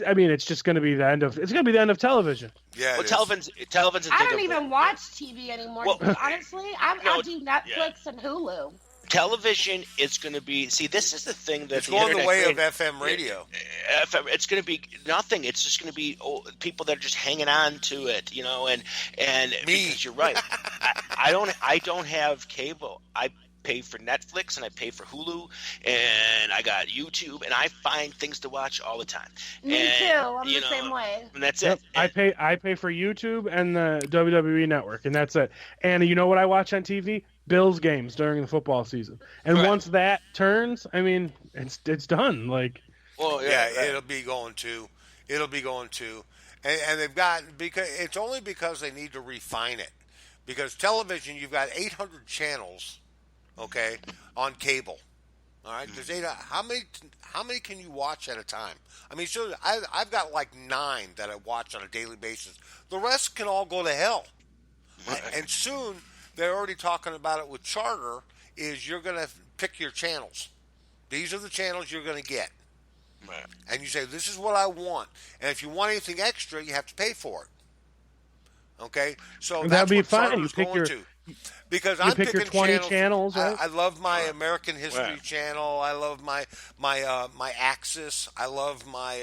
I mean, it's just going to be the end of television. Yeah. Well, television's. I don't even watch TV anymore. Well, honestly, I do Netflix and Hulu. Television is going to be. See, this is the thing that it's going the way of FM radio. FM, it's going to be nothing. It's just going to be people that are just hanging on to it, you know. And me. Because you're right. I don't have cable. I pay for Netflix and I pay for Hulu and I got YouTube and I find things to watch all the time. Me too. I'm the same way. And that's it. I pay for YouTube and the WWE Network, and that's it. And you know what I watch on TV? Bills games during the football season. And once that turns, I mean, it's done. Like, well, yeah, it'll be going to, and they've got because it's only because they need to refine it. Because television, you've got 800 channels. Okay, on cable. All right, there's 8. How many can you watch at a time? I mean, so I've got like 9 that I watch on a daily basis. The rest can all go to hell. And soon they're already talking about it with Charter. Is you're going to pick your channels. These are the channels you're going to get. Right. And you say, this is what I want. And if you want anything extra, you have to pay for it. Okay, so that'd be fine. Charter's going to. Because I'm picking your 20 channels. Right? I love my American History Channel. I love my Axis. I love my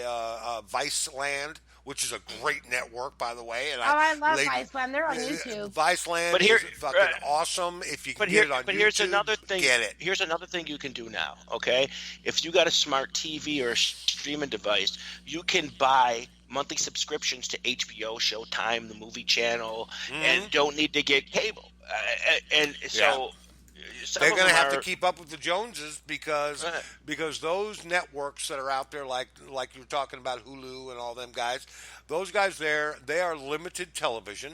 Viceland, which is a great network, by the way. And I love Viceland. They're on YouTube. Viceland is fucking awesome. If you can get it on YouTube, here's another thing. Get it. Here's another thing you can do now. Okay, if you got a smart TV or a streaming device, you can buy monthly subscriptions to HBO, Showtime, the Movie Channel, and don't need to get cable. And so they're going to have to keep up with the Joneses because those networks that are out there, like you're talking about Hulu and all them guys, those guys there, they are limited television.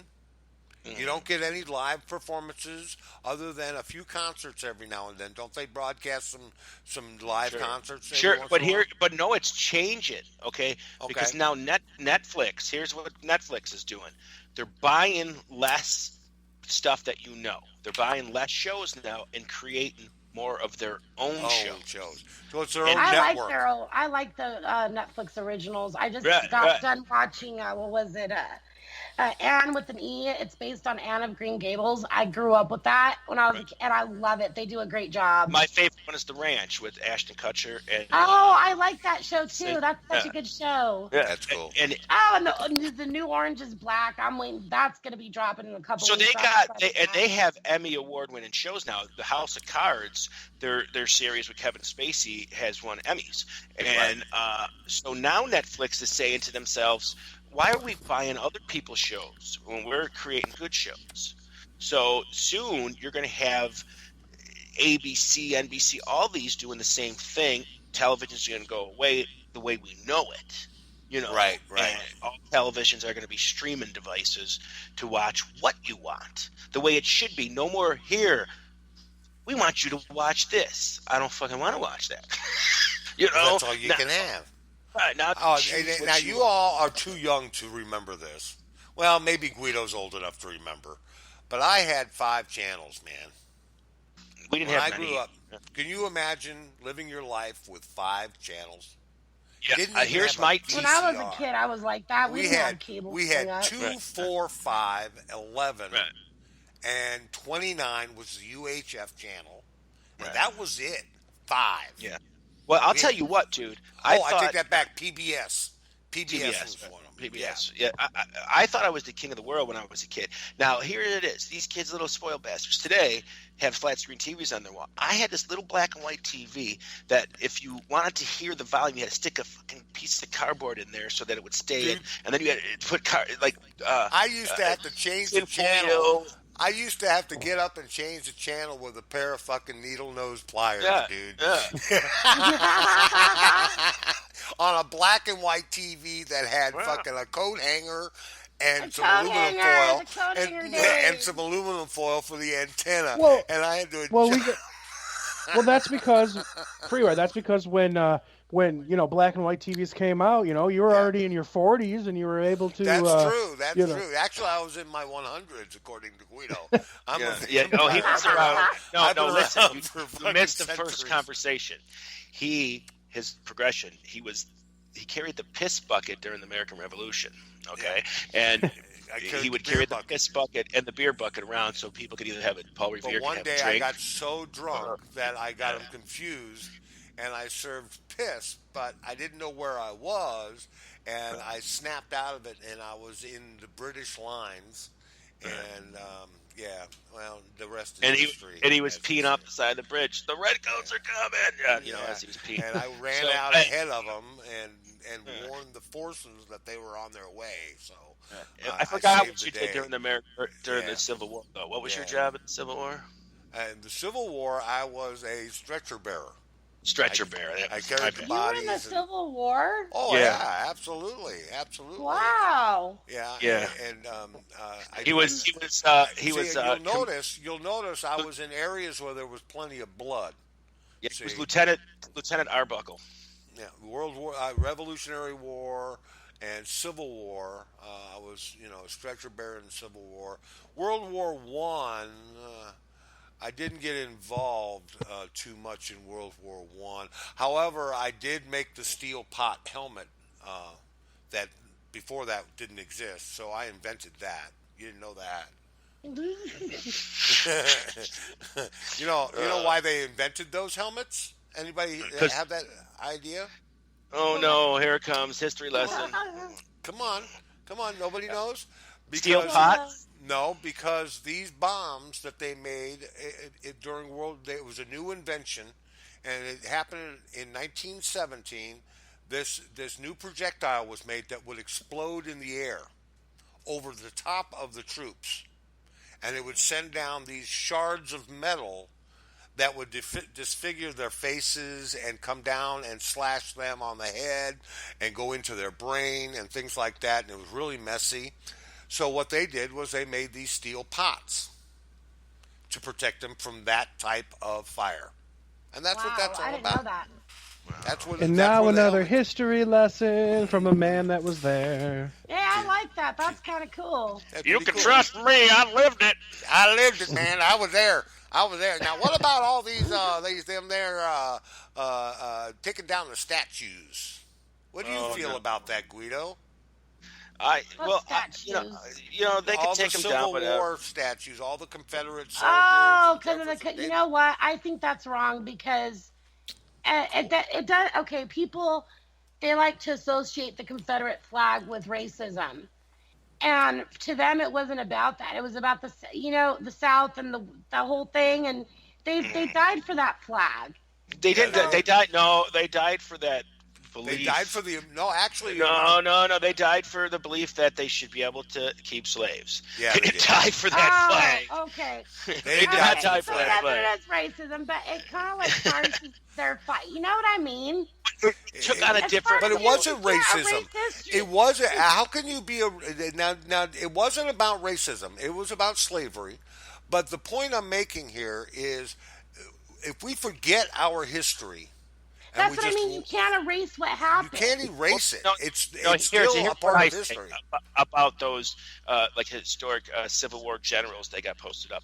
You don't get any live performances other than a few concerts every now and then. Don't they broadcast some live concerts? Sure, but no, it's changing. Okay, because now Netflix. Here's what Netflix is doing. They're buying less stuff that you know. They're buying less shows now and creating more of their own shows. So it's their own network. I like the Netflix originals. I just got done watching. What was it? Anne with an E. It's based on Anne of Green Gables. I grew up with that when I was a kid, and I love it. They do a great job. My favorite one is The Ranch with Ashton Kutcher. And, I like that show too. That's such a good show. Yeah, that's cool. And the new Orange is Black. I'm waiting. That's going to be dropping in a couple. So weeks. they have Emmy award-winning shows now. The House of Cards, their series with Kevin Spacey has won Emmys, and so now Netflix is saying to themselves, why are we buying other people's shows when we're creating good shows? So soon you're going to have ABC, NBC, all these doing the same thing. Television's going to go away the way we know it. You know, right. And all televisions are going to be streaming devices to watch what you want, the way it should be. No more here. We want you to watch this. I don't fucking want to watch that. You know, that's all you can have. Right, now you all are too young to remember this. Well, maybe Guido's old enough to remember, but I had 5 channels, man. We didn't when have I many. grew up. Can you imagine living your life with 5 channels? Yeah, here's my. When I was a kid, I was like that. We didn't have cable. We had 2, 4, 5, 11, and 29 was the UHF channel, and that was it. 5. Yeah. Well, I'll tell you what, dude. I take that back. PBS was one of them. PBS. Yeah. I thought I was the king of the world when I was a kid. Now, here it is. These kids, little spoiled bastards, today have flat screen TVs on their wall. I had this little black and white TV that if you wanted to hear the volume, you had to stick a fucking piece of cardboard in there so that it would stay in. And then you had to put I used to have to change the channel. I used to have to get up and change the channel with a pair of fucking needle nose pliers, dude. Yeah. On a black and white TV that had fucking a coat hanger and The some coat aluminum hanger, foil, the coat hanger and days. some aluminum foil for the antenna, Well, and I had to well, adjust. well, that's because Freeway. That's because when black and white TVs came out, you were Yeah. already in your 40s and you were able to. That's true. That's you know, true. Actually, I was in my 100s, according to Guido. I'm Yeah, a yeah. vampire. Oh, he was around. I've No, been listen. around You, for you fucking missed the centuries. first conversation. His progression. He carried the piss bucket during the American Revolution. Okay, and he would carry the piss bucket and the beer bucket around so people could either have it. Paul Revere But one could have day a I drink. got so drunk that I got him confused, and I served piss, but I didn't know where I was, and I snapped out of it, and I was in the British lines, and well, the rest is history. And he was peeing off the side of the bridge. The redcoats are coming. As he was peeing. And I ran out ahead of them and warned the forces that they were on their way. So I forgot saved what the you day. did during the Civil War, though. What was your Yeah. job in the Civil War? In the Civil War, I was a stretcher bearer. Stretcher bearer. I carried the You were bodies. in the Civil War? Oh Yeah. yeah, absolutely. Wow. Yeah, Yeah. And He was. You'll notice I was in areas where there was plenty of blood. Yeah, he was See. Lieutenant Arbuckle. Yeah, World War, Revolutionary War, and Civil War. I was, a stretcher bearer in the Civil War. World War One. I didn't get involved too much in World War One. However, I did make the steel pot helmet that before that didn't exist. So I invented that. You didn't know that. you know why they invented those helmets? Anybody have that idea? Oh no! Here it comes. History lesson. Come on. Nobody knows. Steel pot. No, because these bombs that they made during it was a new invention, and it happened in 1917. This new projectile was made that would explode in the air over the top of the troops, and it would send down these shards of metal that would disfigure their faces and come down and slash them on the head and go into their brain and things like that, and it was really messy. So what they did was they made these steel pots to protect them from that type of fire. And that's what that's all I didn't about. know that. That's what. And that's now where the another helmet- history lesson from a man that was there. Yeah, I like that. That's kind of cool. that's You pretty can cool. trust me. I lived it. I lived it, man. I was there. Now, what about all these them there taking down the statues? What do you feel about that, Guido? Statues? They all can take the them Civil down, War statues, all the Confederate soldiers. Oh, because of Jefferson, you know what? I think that's wrong because it does. Okay, people they like to associate the Confederate flag with racism, and to them it wasn't about that. It was about the South and the whole thing, and they died for that flag. They didn't. They died. No, they died for that belief. They died for the actually. No. They died for the belief that they should be able to keep slaves. Yeah, they they didn't did. die for that flag. Oh, okay. They did not die for that flag. That's racism, but it kind of like tarnishes their fight. You know what I mean? It took on a It's different. But it wasn't Yeah, racism. racist. It wasn't. How can you be now? It wasn't about racism. It was about slavery. But the point I'm making here is, if we forget our history, and That's we what just, I mean. You can't erase what you happened. can't erase it. No, It's here's still a what part I of say history. about those like historic Civil War generals they got posted up.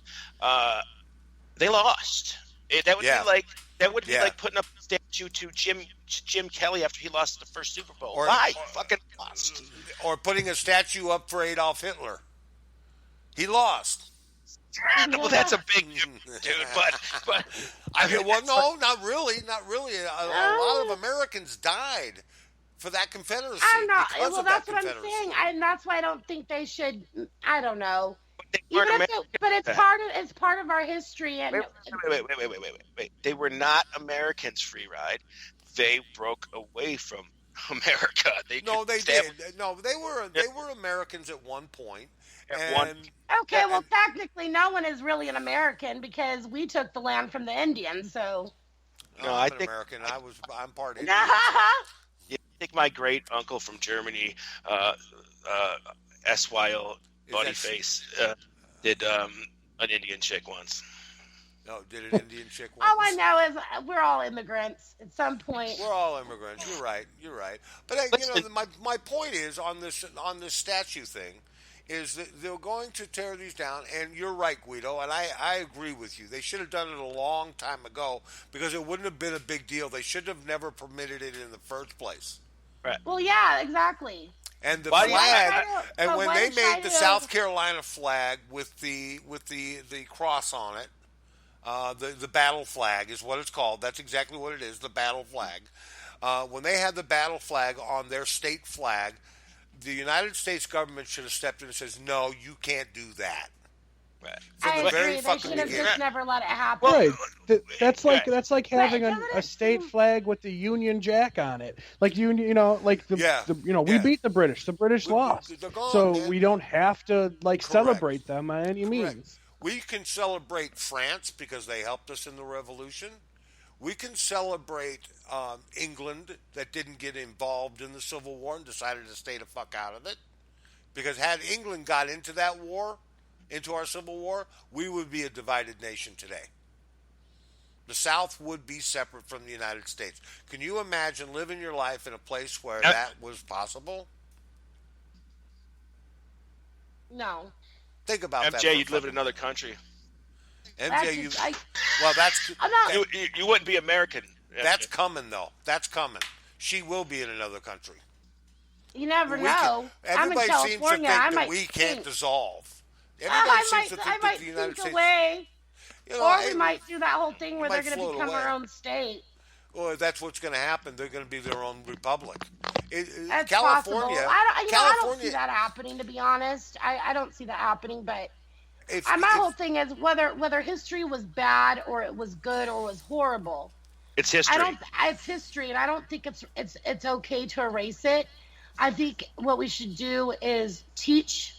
They lost. That would Yeah. be like be Yeah. like putting up a statue to Jim Kelly after he lost the first Super Bowl. Or- Why? or- He fucking lost. Or putting a statue up for Adolf Hitler. He lost. Well, that's a big dude, but I mean, well, no, not really. A lot of Americans died for that Confederacy. I'm not. because Well, of that's that what I'm Confederacy. saying, and that's why I don't think they should. I don't know. they weren't Even if American. but it's part of our history, and Wait. They were not Americans, Free Ride. They broke away from America. No, they established- did. No, they were Americans at one point. At one- And okay. yeah, Well, and- technically, no one is really an American because we took the land from the Indians. So. No, I'm I an think- American. I'm part Indian. Yeah, I think my great uncle from Germany SYO Is Bunny that- Face did an Indian chick once. No, did an Indian chick once? All I know is we're all immigrants at some point. We're all immigrants. You're right. You're right. But my point is on this statue thing, is that they're going to tear these down. And you're right, Guido. And I agree with you. They should have done it a long time ago because it wouldn't have been a big deal. They should have never permitted it in the first place. Right. Well, yeah, exactly. And the Why do you- flag, and but when why they did China- made the South Carolina flag with the cross on it, the battle flag is what it's called. That's exactly what it is, the battle flag. When they had the battle flag on their state flag, the United States government should have stepped in and says, "No, you can't do that." Right. From I the agree. very They fucking should have beginning. just never let it happen. Right. That's like Right. having Right, a state flag with the Union Jack on it. Like you know, like we Yeah. beat the British. The British lost, they're gone, so man. we don't have to like Correct. celebrate them by any Correct. means. We can celebrate France because they helped us in the revolution. We can celebrate England that didn't get involved in the Civil War and decided to stay the fuck out of it. Because had England got into that war, into our Civil War, we would be a divided nation today. The South would be separate from the United States. Can you imagine living your life in a place where that was possible? No. Think about that. MJ, you'd live in another country. MJ, you. That's just- Well, that's I'm not. You wouldn't be American. that's coming though. That's coming. She will be in another country. You never We know. can- I'm in everybody seems to California. think I that might we can't stink. dissolve. Oh, Everybody I seems might, to think I that might the United sink States. away. You know, Or we might do that whole thing where might they're going to float become away. our own state. Well, that's what's going to happen. They're going to be their own republic. That's California, possible. I don't California. see that happening, to be honest. I don't see that happening, but my if- whole thing is whether history was bad or it was good or was horrible. It's history. It's history, and I don't think it's okay to erase it. I think what we should do is teach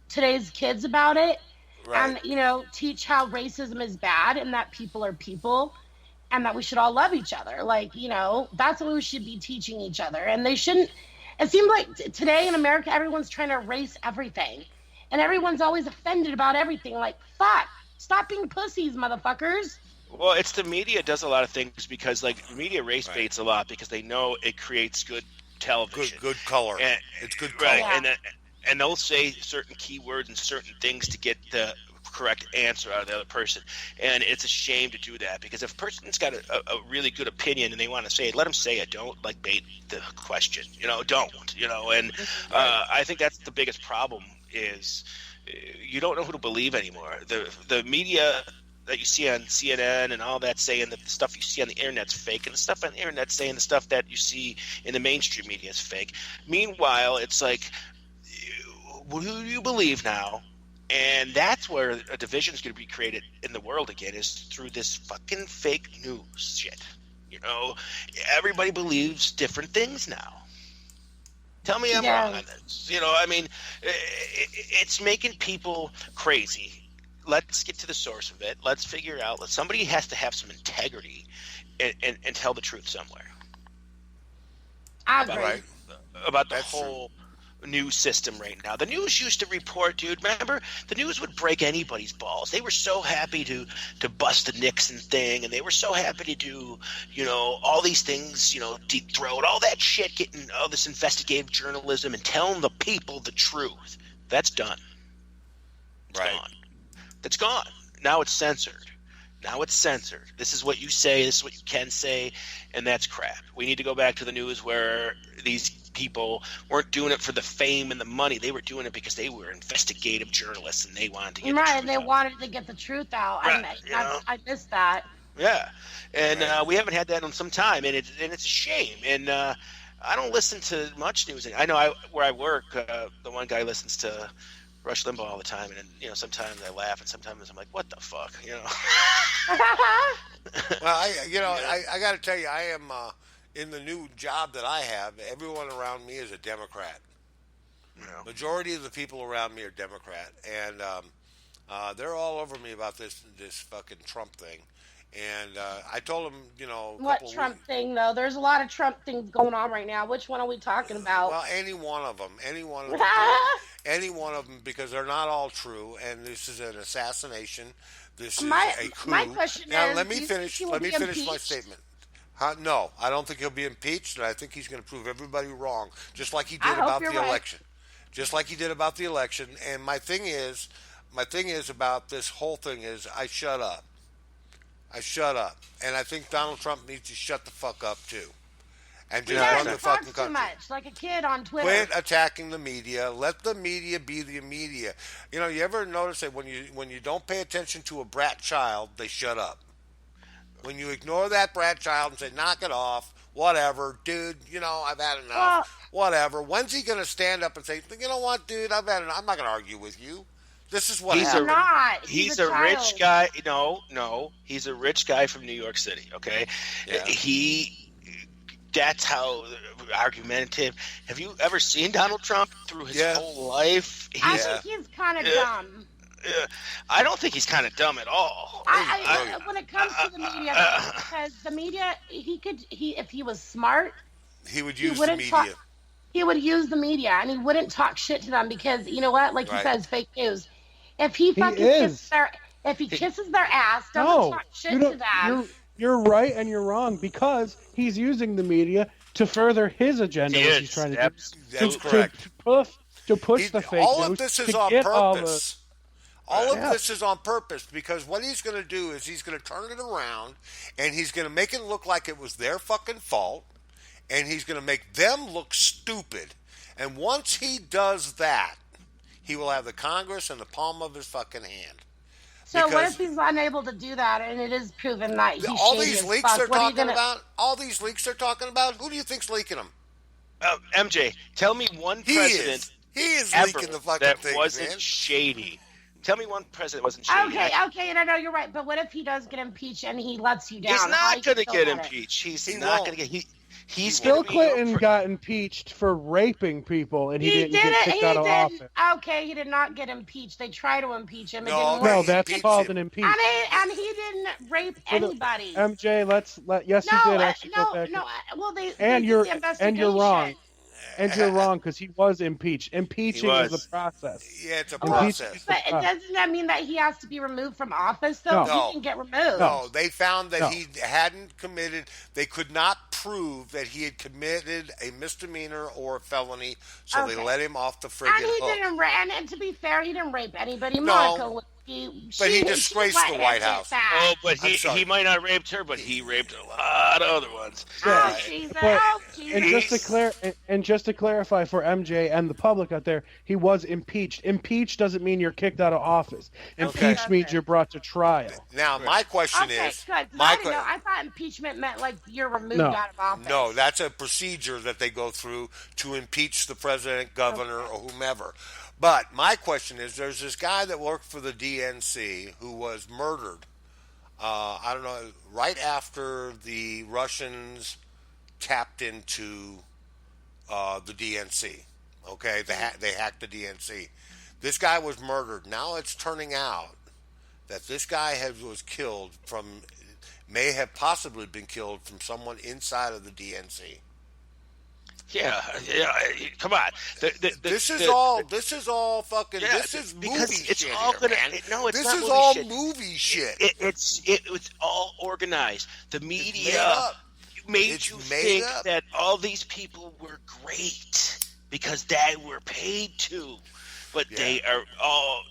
today's kids about it, Right. and teach how racism is bad and that people are people, and that we should all love each other. Like, that's what we should be teaching each other. And they shouldn't. It seems like today in America, everyone's trying to erase everything, and everyone's always offended about everything. Like, fuck, stop being pussies, motherfuckers. Well, it's the media does a lot of things because, like, media race baits a lot because they know it creates good television. Good color. And, It's good color. right, Yeah. and they'll say certain keywords and certain things to get the correct answer out of the other person. And it's a shame to do that because if a person's got a really good opinion and they want to say it, let them say it. Don't, like, bait the question. Don't. And I think that's the biggest problem is you don't know who to believe anymore. The media that you see on CNN and all that saying that the stuff you see on the internet's fake, and the stuff on the internet saying the stuff that you see in the mainstream media is fake. Meanwhile, it's like, who do you believe now? And that's where a division is going to be created in the world again, is through this fucking fake news shit. Everybody believes different things now. Tell me I'm wrong on this. It's making people crazy. Let's get to the source of it. Let's figure out. Somebody has to have some integrity and tell the truth somewhere. I agree. Right. About the That's whole news system right now. The news used to report, dude. Remember, the news would break anybody's balls. They were so happy to bust the Nixon thing, and they were so happy to do, all these things, deep throat, all that shit, getting all this investigative journalism and telling the people the truth. That's done. It's Right. gone. That's gone. Now it's censored. This is what you say. This is what you can say, and that's crap. We need to go back to the news where these people weren't doing it for the fame and the money. They were doing it because they were investigative journalists and they wanted to get the Right, truth and they out. wanted to get the truth out. Right, I missed that. Yeah, and Right. we haven't had that in some time, and it's a shame. And I don't listen to much news. I know where I work, the one guy listens to Rush Limbaugh all the time, and sometimes I laugh, and sometimes I'm like, "What the fuck?" Well, I got to tell you, I am in the new job that I have. Everyone around me is a Democrat. Majority of the people around me are Democrat, and They're all over me about this fucking Trump thing, and I told them, a What couple of Trump weeks. thing though? There's a lot of Trump things going on right now. Which one are we talking about? Well, any one of them, because they're not all true, and this is an assassination. This is my a coup. my question Now, is, let me do you think finish. he will Let me be finish my impeached? statement. No, I don't think he'll be impeached, and I think he's going to prove everybody wrong, just like he I did hope about you're the right. election. Just like he did about the election. And my thing is about this whole thing is I shut up. I shut up, and I think Donald Trump needs to shut the fuck up too, and He just run does. the He fucking talks too country. much, like a kid on Twitter. Quit attacking the media. Let the media be the media. You ever notice that when you don't pay attention to a brat child, they shut up. When you ignore that brat child and say, knock it off, whatever, dude, I've had enough, Well, whatever. When's he going to stand up and say, you know what, dude, I've had enough. I'm not going to argue with you. This is what He's he's a happened. not. he's a a rich child. guy. No, he's a rich guy from New York City. Okay, Yeah. That's how argumentative. Have you ever seen Donald Trump through his Yeah. whole life? I Yeah. think he's kind of Yeah. dumb. I don't think he's kind of dumb at all. When it comes to the media, because the media, if he was smart, He would he use the wouldn't media. talk. He would use the media, and he wouldn't talk shit to them because you know what? Like Right. he says, fake news. If he fucking is. kisses their ass, doesn't No, talk shit you to don't. them. You're right and you're wrong because he's using the media to further his agenda, which he's trying to do. That's correct. To push the fake all news. of this is to on get all purpose. All of Yeah. this is on purpose because what he's going to do is he's going to turn it around and he's going to make it look like it was their fucking fault and he's going to make them look stupid. And once he does that, he will have the Congress in the palm of his fucking hand. So what because- if he's unable to do that, and it is proven that he's All shady these as leaks fuck? they're What are you talking gonna? about, who do you think's leaking them? MJ, tell me one He president is. He is ever leaking the fucking that things, wasn't man. shady. Tell me one president wasn't shady. Okay, and I know you're right, but what if he does get impeached and he lets you down? He's How not you going to feel get about it? impeached. He's He not won't. going to get. He's Bill gonna be Clinton got impeached for raping people, and he didn't get kicked out of office. Okay, he did not get impeached. They tried to impeach him. It No, didn't No, work. that's impeached called him. an impeachment. And he didn't rape anybody. MJ, yes, no, he did actually. go back well, they and did you're the and investigation. you're wrong. And you're wrong because he was impeached. Impeaching He is was. the process. Yeah, it's a Impeachment process. is the But process. doesn't that mean that he has to be removed from office, though? No. He can get removed. No, they found that No. he hadn't committed. They could not prove that he had committed a misdemeanor or a felony, so they Okay. let him off the And friggin' he hook. didn't and to be fair, he didn't rape anybody. No. Monica was But he disgraced let the him White get House. that. Oh, but I'm sorry. he might not have raped her, but he raped a lot of other ones. Oh, Jesus. But- Oh, Jesus. And just to clarify for MJ and the public out there, he was impeached. Impeached doesn't mean you're kicked out of office. Impeached means you're brought to trial. Now, my question Okay, is, good. 'cause my I didn't know. que- I thought impeachment meant like you're removed No. out of office. no, that's a procedure that they go through to impeach the president, governor, or whomever. But my question is, there's this guy that worked for the DNC who was murdered. I don't know, right after the Russians tapped into the DNC. Okay, they hacked the DNC. This guy was murdered. Now it's turning out that this guy was killed may have possibly been killed from someone inside of the DNC. Yeah. Come on. This is all fucking. Yeah, this is because movie it's shit all here, gonna- man. no, it's this not is movie all shit. movie shit. It's all organized. The media made up. made It's you made think up. that all these people were great because they were paid to, but they are all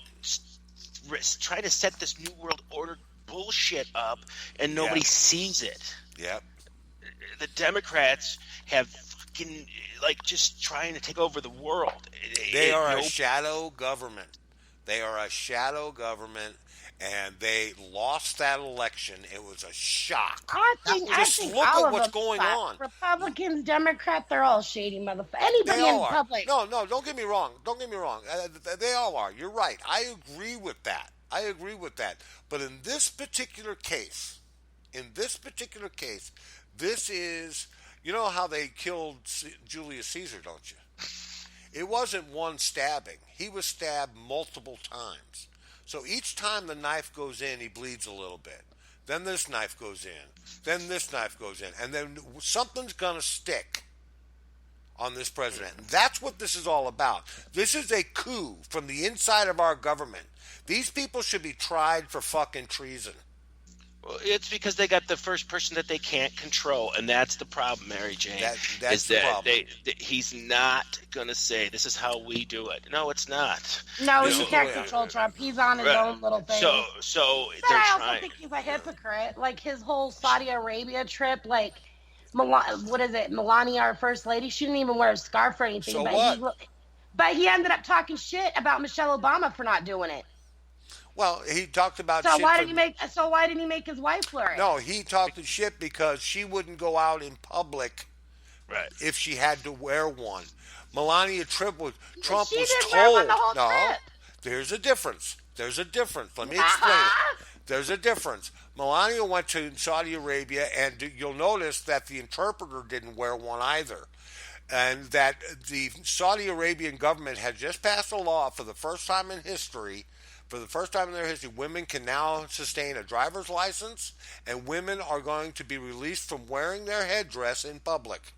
trying to set this new world order bullshit up, and nobody Yeah. sees it. Yep. The Democrats have fucking just trying to take over the world. They are a shadow government. They are a shadow government, and they lost that election. It was a shock. I think look all at of what's them going suck. on. Republicans, Democrats, they're all shady motherfuckers. Anybody They in all are. public. No, don't get me wrong. Don't get me wrong. They all are. You're right. I agree with that. But in this particular case, this is, you know how they killed Julius Caesar, don't you? It wasn't one stabbing. He was stabbed multiple times. So each time the knife goes in, he bleeds a little bit. Then this knife goes in. Then this knife goes in. And then something's going to stick on this president. And that's what this is all about. This is a coup from the inside of our government. These people should be tried for fucking treason. Well, it's because they got the first person that they can't control, and that's the problem, Mary Jane. That's the problem. He's not going to say, this is how we do it. No, it's not. No, he can't control Trump. He's on his own little thing. So but they're I also trying. think he's a hypocrite. Like, his whole Saudi Arabia trip, like, what is it, Melania, our first lady? She didn't even wear a scarf or anything. So what? But he ended up talking shit about Michelle Obama for not doing it. Well, he talked about So shit. why didn't he make his wife wear it? No, he talked shit because she wouldn't go out in public if she had to wear one. Melania Trump was told. Wear one the whole trip. There's a difference. Let me explain it. There's a difference. Melania went to Saudi Arabia, and you'll notice that the interpreter didn't wear one either. And that the Saudi Arabian government had just passed a law for the first time in history. For the first time in their history, women can now sustain a driver's license, and women are going to be released from wearing their headdress in public.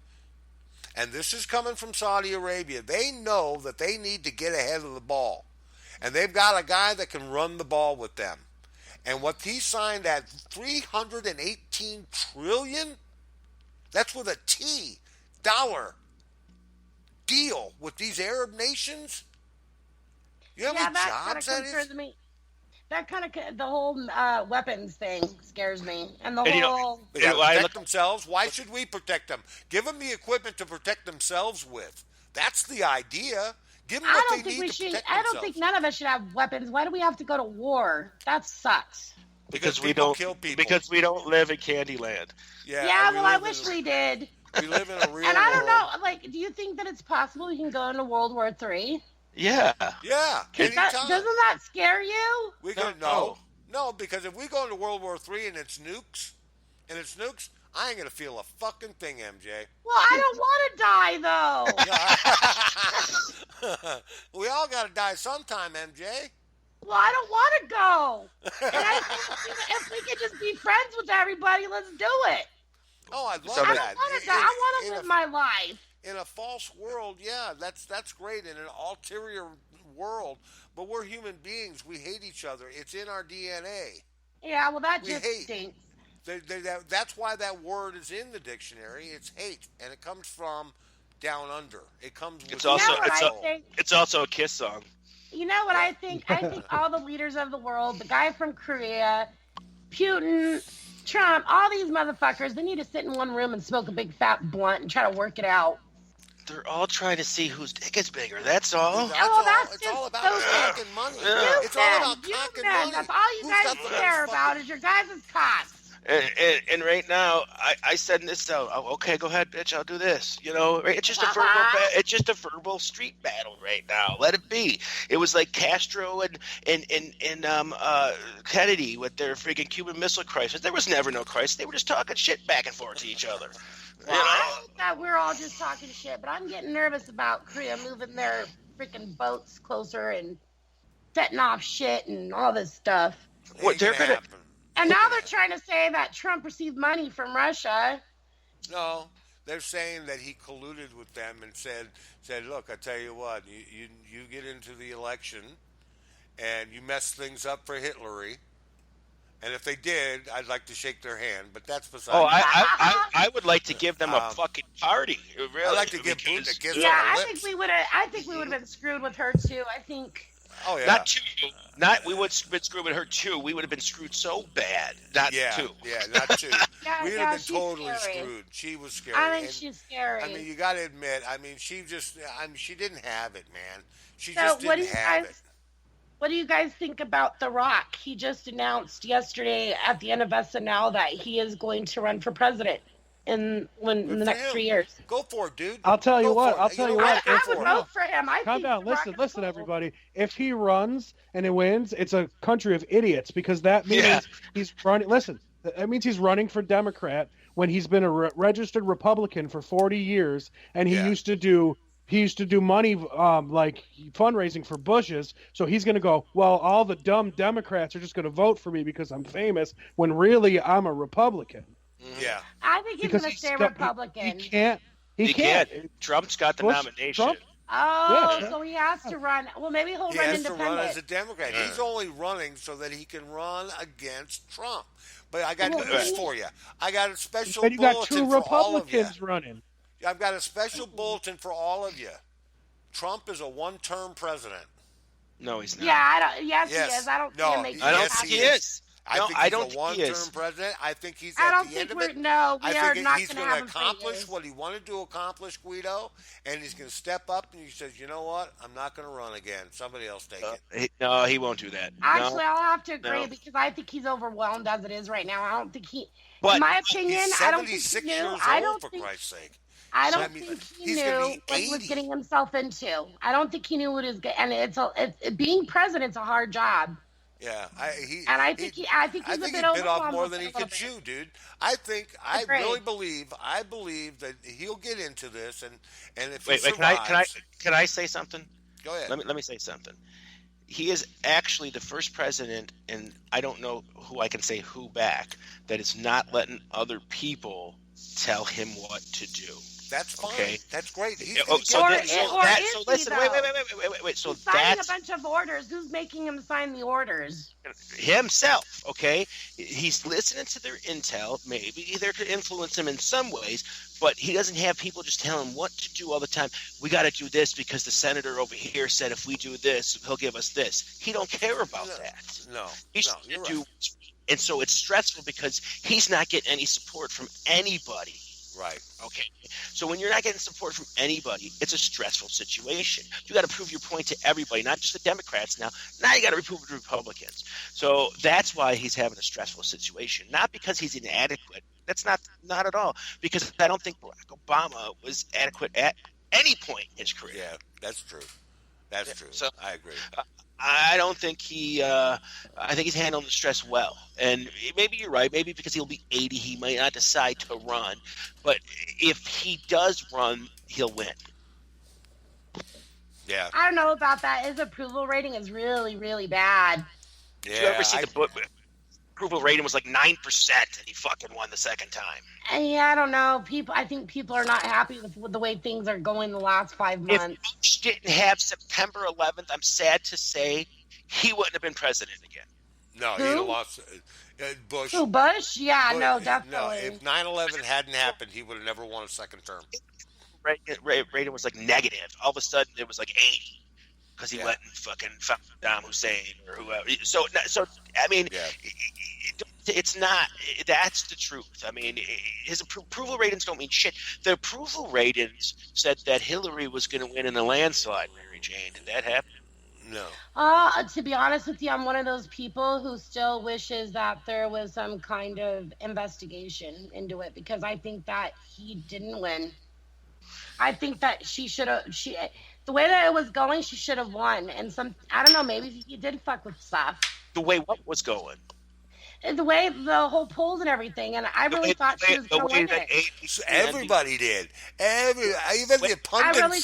And this is coming from Saudi Arabia. They know that they need to get ahead of the ball. And they've got a guy that can run the ball with them. And what he signed at $318 trillion, that's with a T, dollar deal with these Arab nations. You know how many jobs that is? Me. That kind of the whole weapons thing scares me, and the whole. They got to protect themselves. Why should we protect them? Give them the equipment to protect themselves with. That's the idea. Give them what they need to protect themselves. I don't think none of us should have weapons. Why do we have to go to war? That sucks. Because we don't kill people. Because we don't live in Candyland. Yeah. Well, I wish we did. We live in a real. And I don't know. Like, do you think that it's possible we can go into World War III? Yeah. Doesn't that scare you? No, because if we go into World War III and it's nukes, I ain't gonna feel a fucking thing, MJ. Well, I don't want to die though. We all gotta die sometime, MJ. Well, I don't want to go. And I think if we could just be friends with everybody, let's do it. Oh, I'd love that. I don't want to die. I want to live my life. In a false world, yeah, that's great. In an ulterior world, but we're human beings. We hate each other. It's in our DNA. Yeah, well, that just stinks. That's why that word is in the dictionary. It's hate, and it comes from down under. It comes with. It's also a Kiss song. You know what I think? I think all the leaders of the world, the guy from Korea, Putin, Trump, all these motherfuckers, they need to sit in one room and smoke a big fat blunt and try to work it out. They're all trying to see whose dick is bigger. That's all. It's all about cocking money. It's all about cocking money. That's all you guys care about is your guys' cocks. And right now, I send this out. Oh, okay, go ahead, bitch. I'll do this. You know, it's just a verbal. It's just a verbal street battle right now. Let it be. It was like Castro and Kennedy with their freaking Cuban Missile Crisis. There was never no crisis. They were just talking shit back and forth to each other. Well, I think that we're all just talking shit, but I'm getting nervous about Korea moving their freaking boats closer and setting off shit and all this stuff. What they're gonna. And now they're trying to say that Trump received money from Russia. No, they're saying that he colluded with them and said, look, I tell you what, you get into the election and you mess things up for Hitlery. And if they did, I'd like to shake their hand, but that's beside. Oh, I would like to give them a fucking party. Really, I'd like to give Putin a kiss on the lips. I think we would have been screwed with her too. I think. Oh yeah. Not two. We would have been screwed with her too. We would have been screwed so bad. Not two. Yeah, not two. We would have been totally screwed. She was scary. I think she's scary. I mean, you got to admit. I mean, she didn't have it, man. She just didn't have it. What do you guys think about The Rock? He just announced yesterday at the end of SNL that he is going to run for president in the next 3 years. Go for it, dude. I'll tell you what. I would vote for him. Calm down. Listen, everybody. If he runs and he wins, it's a country of idiots because that means he's running. Listen, that means he's running for Democrat when he's been a registered Republican for 40 years, and he used to do he used to do money like fundraising for Bush's, so he's going to go, well, all the dumb Democrats are just going to vote for me because I'm famous, when really I'm a Republican. Yeah. I think he's going to stay Republican. He can't. Trump's got the nomination. Trump? Oh, Yeah. so he has to run. Well, maybe he'll He run has to independent. run as a Democrat. He's only running so that he can run against Trump. But I got news for you. I got a special And you got bulletin two for all of you. Republicans running. I've got a special bulletin for all of you. Trump is a one-term president. No, he's not. Yeah, I don't. Yes, Yes. he is. I don't No, see him making I don't Yes, think he he is. I No, think I he's don't a think he one-term is. president. I think he's I at don't the think end of we're. it. No, we I are think not he's going to going to have him for accomplish years. what he wanted to accomplish, Guido, and he's going to step up and he says, "You know what? I'm not going to run again. Somebody else take it." No, he won't do that. Actually, No. I'll have to agree No. because I think he's overwhelmed as it is right now. I don't think he. But in my opinion, He's I don't think 76 he knew. years I old, don't for think. Christ's sake. I So, don't I mean, think he he's knew gonna what be he was 80. getting himself into. I don't think he knew what he was getting. And being president's a hard job. Yeah, I think he's I a think bit he bit off overwhelmed more with than it he a little could bit. chew, dude. I Agreed. really believe that he'll get into this, and if Wait, he survives, can I say something? go ahead. Let me say something. He is actually the first president, and I don't know who I can say who back, that is not letting other people tell him what to do. That's fine. Okay. That's great. He's Oh, gonna so get then- it. so or that- is so he, listen, though? wait. So He's signing that's a bunch of orders. Who's making him sign the orders? himself, okay? He's listening to their intel. Maybe they're to influence him in some ways, but he doesn't have people just telling him what to do all the time. We got to do this because the senator over here said if we do this, he'll give us this. He don't care about that. No, He's no, you're right. and so it's stressful because he's not getting any support from anybody. Right. Okay. So when you're not getting support from anybody, it's a stressful situation. You got to prove your point to everybody, not just the Democrats now. Now you got to prove it to Republicans. So that's why he's having a stressful situation. Not because he's inadequate. That's not at all. Because I don't think Barack Obama was adequate at any point in his career. Yeah, that's true. That's true. So- I agree. I don't think I think he's handling the stress well. And maybe you're right. Maybe because he'll be 80, he might not decide to run. But if he does run, he'll win. Yeah. I don't know about that. His approval rating is really, really bad. Yeah. Did you ever see the book? Approval rating was like 9%, and he fucking won the second time. And yeah, I don't know. I think people are not happy with the way things are going the last 5 If months. Bush didn't have September 11th, I'm sad to say, he wouldn't have been president again. No, Who? he'd have lost. Bush. Who, Bush? Yeah, Bush- no, definitely. if 9/11 hadn't happened, he would have never won a second term. Rating was like negative. All of a sudden, it was like 80 because he Yeah. went and fucking found Saddam Hussein or whoever. So I mean, Yeah. it's not. That's the truth. I mean, his approval ratings don't mean shit. The approval ratings said that Hillary was going to win in a landslide. Mary Jane, did that happen? No. To be honest with you, I'm one of those people who still wishes that there was some kind of investigation into it because I think that he didn't win. I think that she should have. The way that it was going, she should have won. And I don't know, maybe he did fuck with stuff. The way what was going? And the way the whole polls and everything, and I really thought she was going to win it. So everybody did. Even the I pundits. really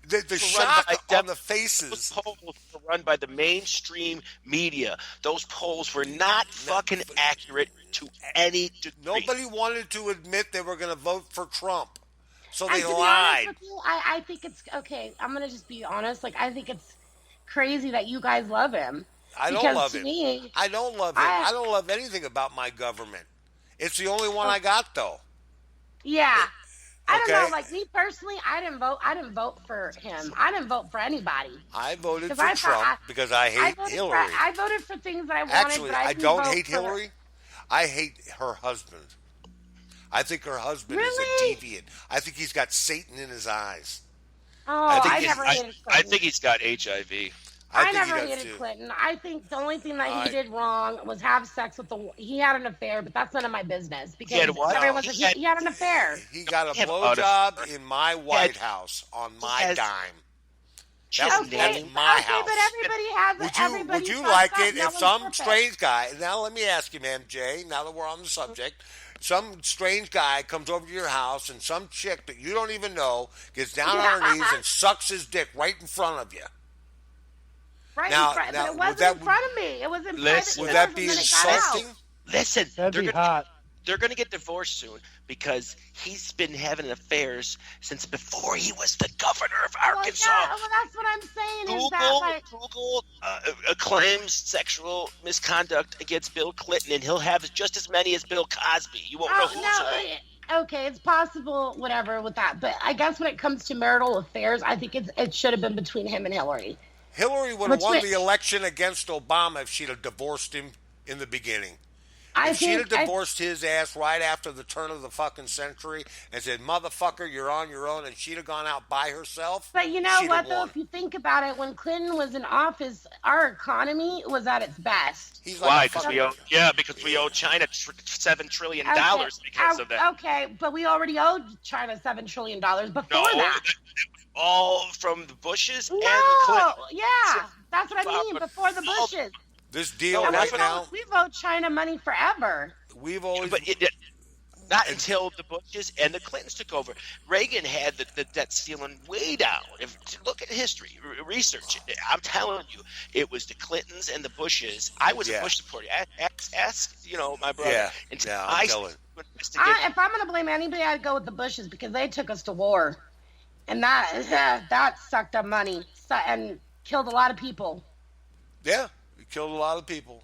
did. The shock on the Those faces. polls were run by the mainstream media. Those polls were not fucking accurate to any degree. Nobody wanted to admit they were going to vote for Trump, so And they to be lied. honest with you, I think it's okay. I'm gonna just be honest. Like I think it's crazy that you guys love him. I don't Because love to him. me, I don't love him. I don't love anything about my government. It's the only one I got, though. yeah. I don't Okay. know. Like me personally, I didn't vote. I didn't vote for him. I didn't vote for anybody. I voted 'Cause for I thought Trump because I hate Hillary. I voted for things that I wanted. Actually, but I I didn't don't vote hate for- Hillary. I hate her husband. I think her husband is a Really? deviant. I think he's got Satan in his eyes. Oh, I think I he's- never hated I Clinton. think he's got HIV. I think never he does hated too. Clinton. I think the only thing that I- he did wrong was have sex with he had an affair, but that's none of my business because had what? everyone's No, like, he had an affair. He got a He had blowjob in my White House on my has- dime. She That doesn't was have in to- my okay, house. but everybody has. Would everybody you fucks like up. it No if one's some perfect. strange guy? Now let me ask you, ma'am, Jay. Now that we're on the subject, some strange guy comes over to your house and some chick that you don't even know gets down on her knees and sucks his dick right in front of you. Right Now- in front, now, but it would wasn't that- in front of me. It was in Listen, Would private that be quarters, and then it got out. insulting? Listen, That'd they're be gonna, hot. they're going to get divorced soon because he's been having affairs since before he was the governor of Well, Arkansas. yeah, well, that's what I'm saying. Is that like, Google claims sexual misconduct against Bill Clinton, and he'll have just as many as Bill Cosby. You won't know who's who. okay, it's possible, whatever with that. But I guess when it comes to marital affairs, I think it should have been between him and Hillary. Hillary would have Which won way- the election against Obama if she'd have divorced him in the beginning. I If she'd have think divorced his ass right after the turn of the fucking century and said, "Motherfucker, you're on your own," and she'd have gone out by herself. But you know she'd what, have though? won. If you think about it, when Clinton was in office, our economy was at its best. He's like Why? a Because fucking- we owe China $7 trillion because of that. Okay, but we already owed China $7 trillion before No, that. that was all from the Bushes and the No, Clinton. yeah, that's what I mean. Before the Bushes, This deal No, right we've now, we've owed China money forever. we've always But not until the Bushes and the Clintons took over. Reagan had the debt ceiling way down. Look at history, research it. I'm telling you, it was the Clintons and the Bushes. I was Yeah. a Bush supporter. Ask my brother. Yeah. Until Yeah, I'm I telling. If I'm gonna blame anybody, I'd go with the Bushes because they took us to war, and that sucked up money and killed a lot of people. yeah, we killed a lot of people.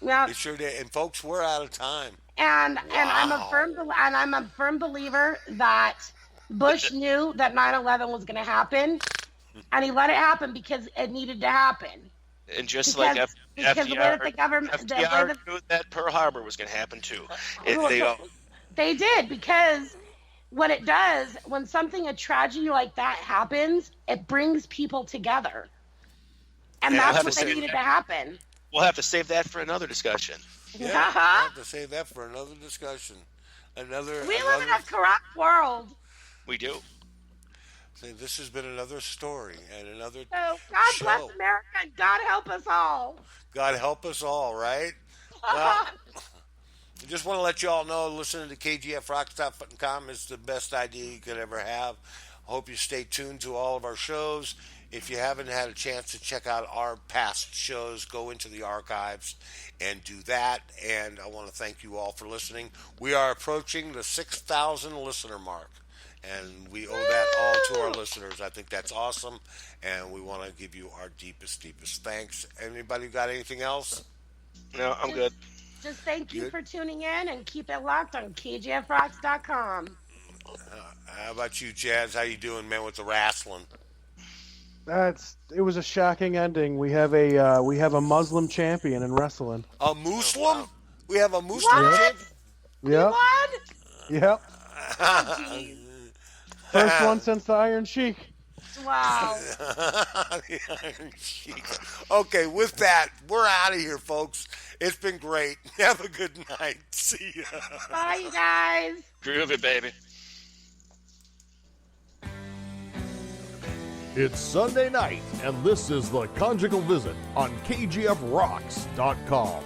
Yeah, It sure did. And folks, we're out of time. and I'm Wow. a firm believer that Bush knew that 9/11 was going to happen, and he let it happen because it needed to happen. And just Because- like because the way that the government- the way FDR that- knew that Pearl Harbor was going to happen too. Well, they did, because what it does when a tragedy like that happens, it brings people together, and Yeah, that's we'll what have they to needed say to happen. We'll have to save that for another discussion. Yeah, we'll have to save that for another discussion. We live in a corrupt world, We do. This has been another story and another so God show. bless America and God help us all. God help us all, right? Well, I just want to let you all know listening to KGFRocks.com is the best idea you could ever have. I hope you stay tuned to all of our shows. If you haven't had a chance to check out our past shows, go into the archives and do that. And I want to thank you all for listening. We are approaching the 6,000 listener mark, and we owe that all to our listeners. I think that's awesome, and we want to give you our deepest thanks. Anybody got anything else? No, I'm good. Just thank you Good. for tuning in and keep it locked on KGFRocks.com. How about you, Chaz? How you doing, man, with the wrestling? It was a shocking ending. We have a Muslim champion in wrestling. A Muslim? We have a Muslim What? champion? Yep. What? Yep. Oh, geez. First one since the Iron Sheik. Wow. The Iron Sheik. Okay, with that, we're out of here, folks. It's been great. Have a good night. See ya. Bye, you guys. Groovy, baby. It's Sunday night, and this is the Conjugal Visit on KGFRocks.com.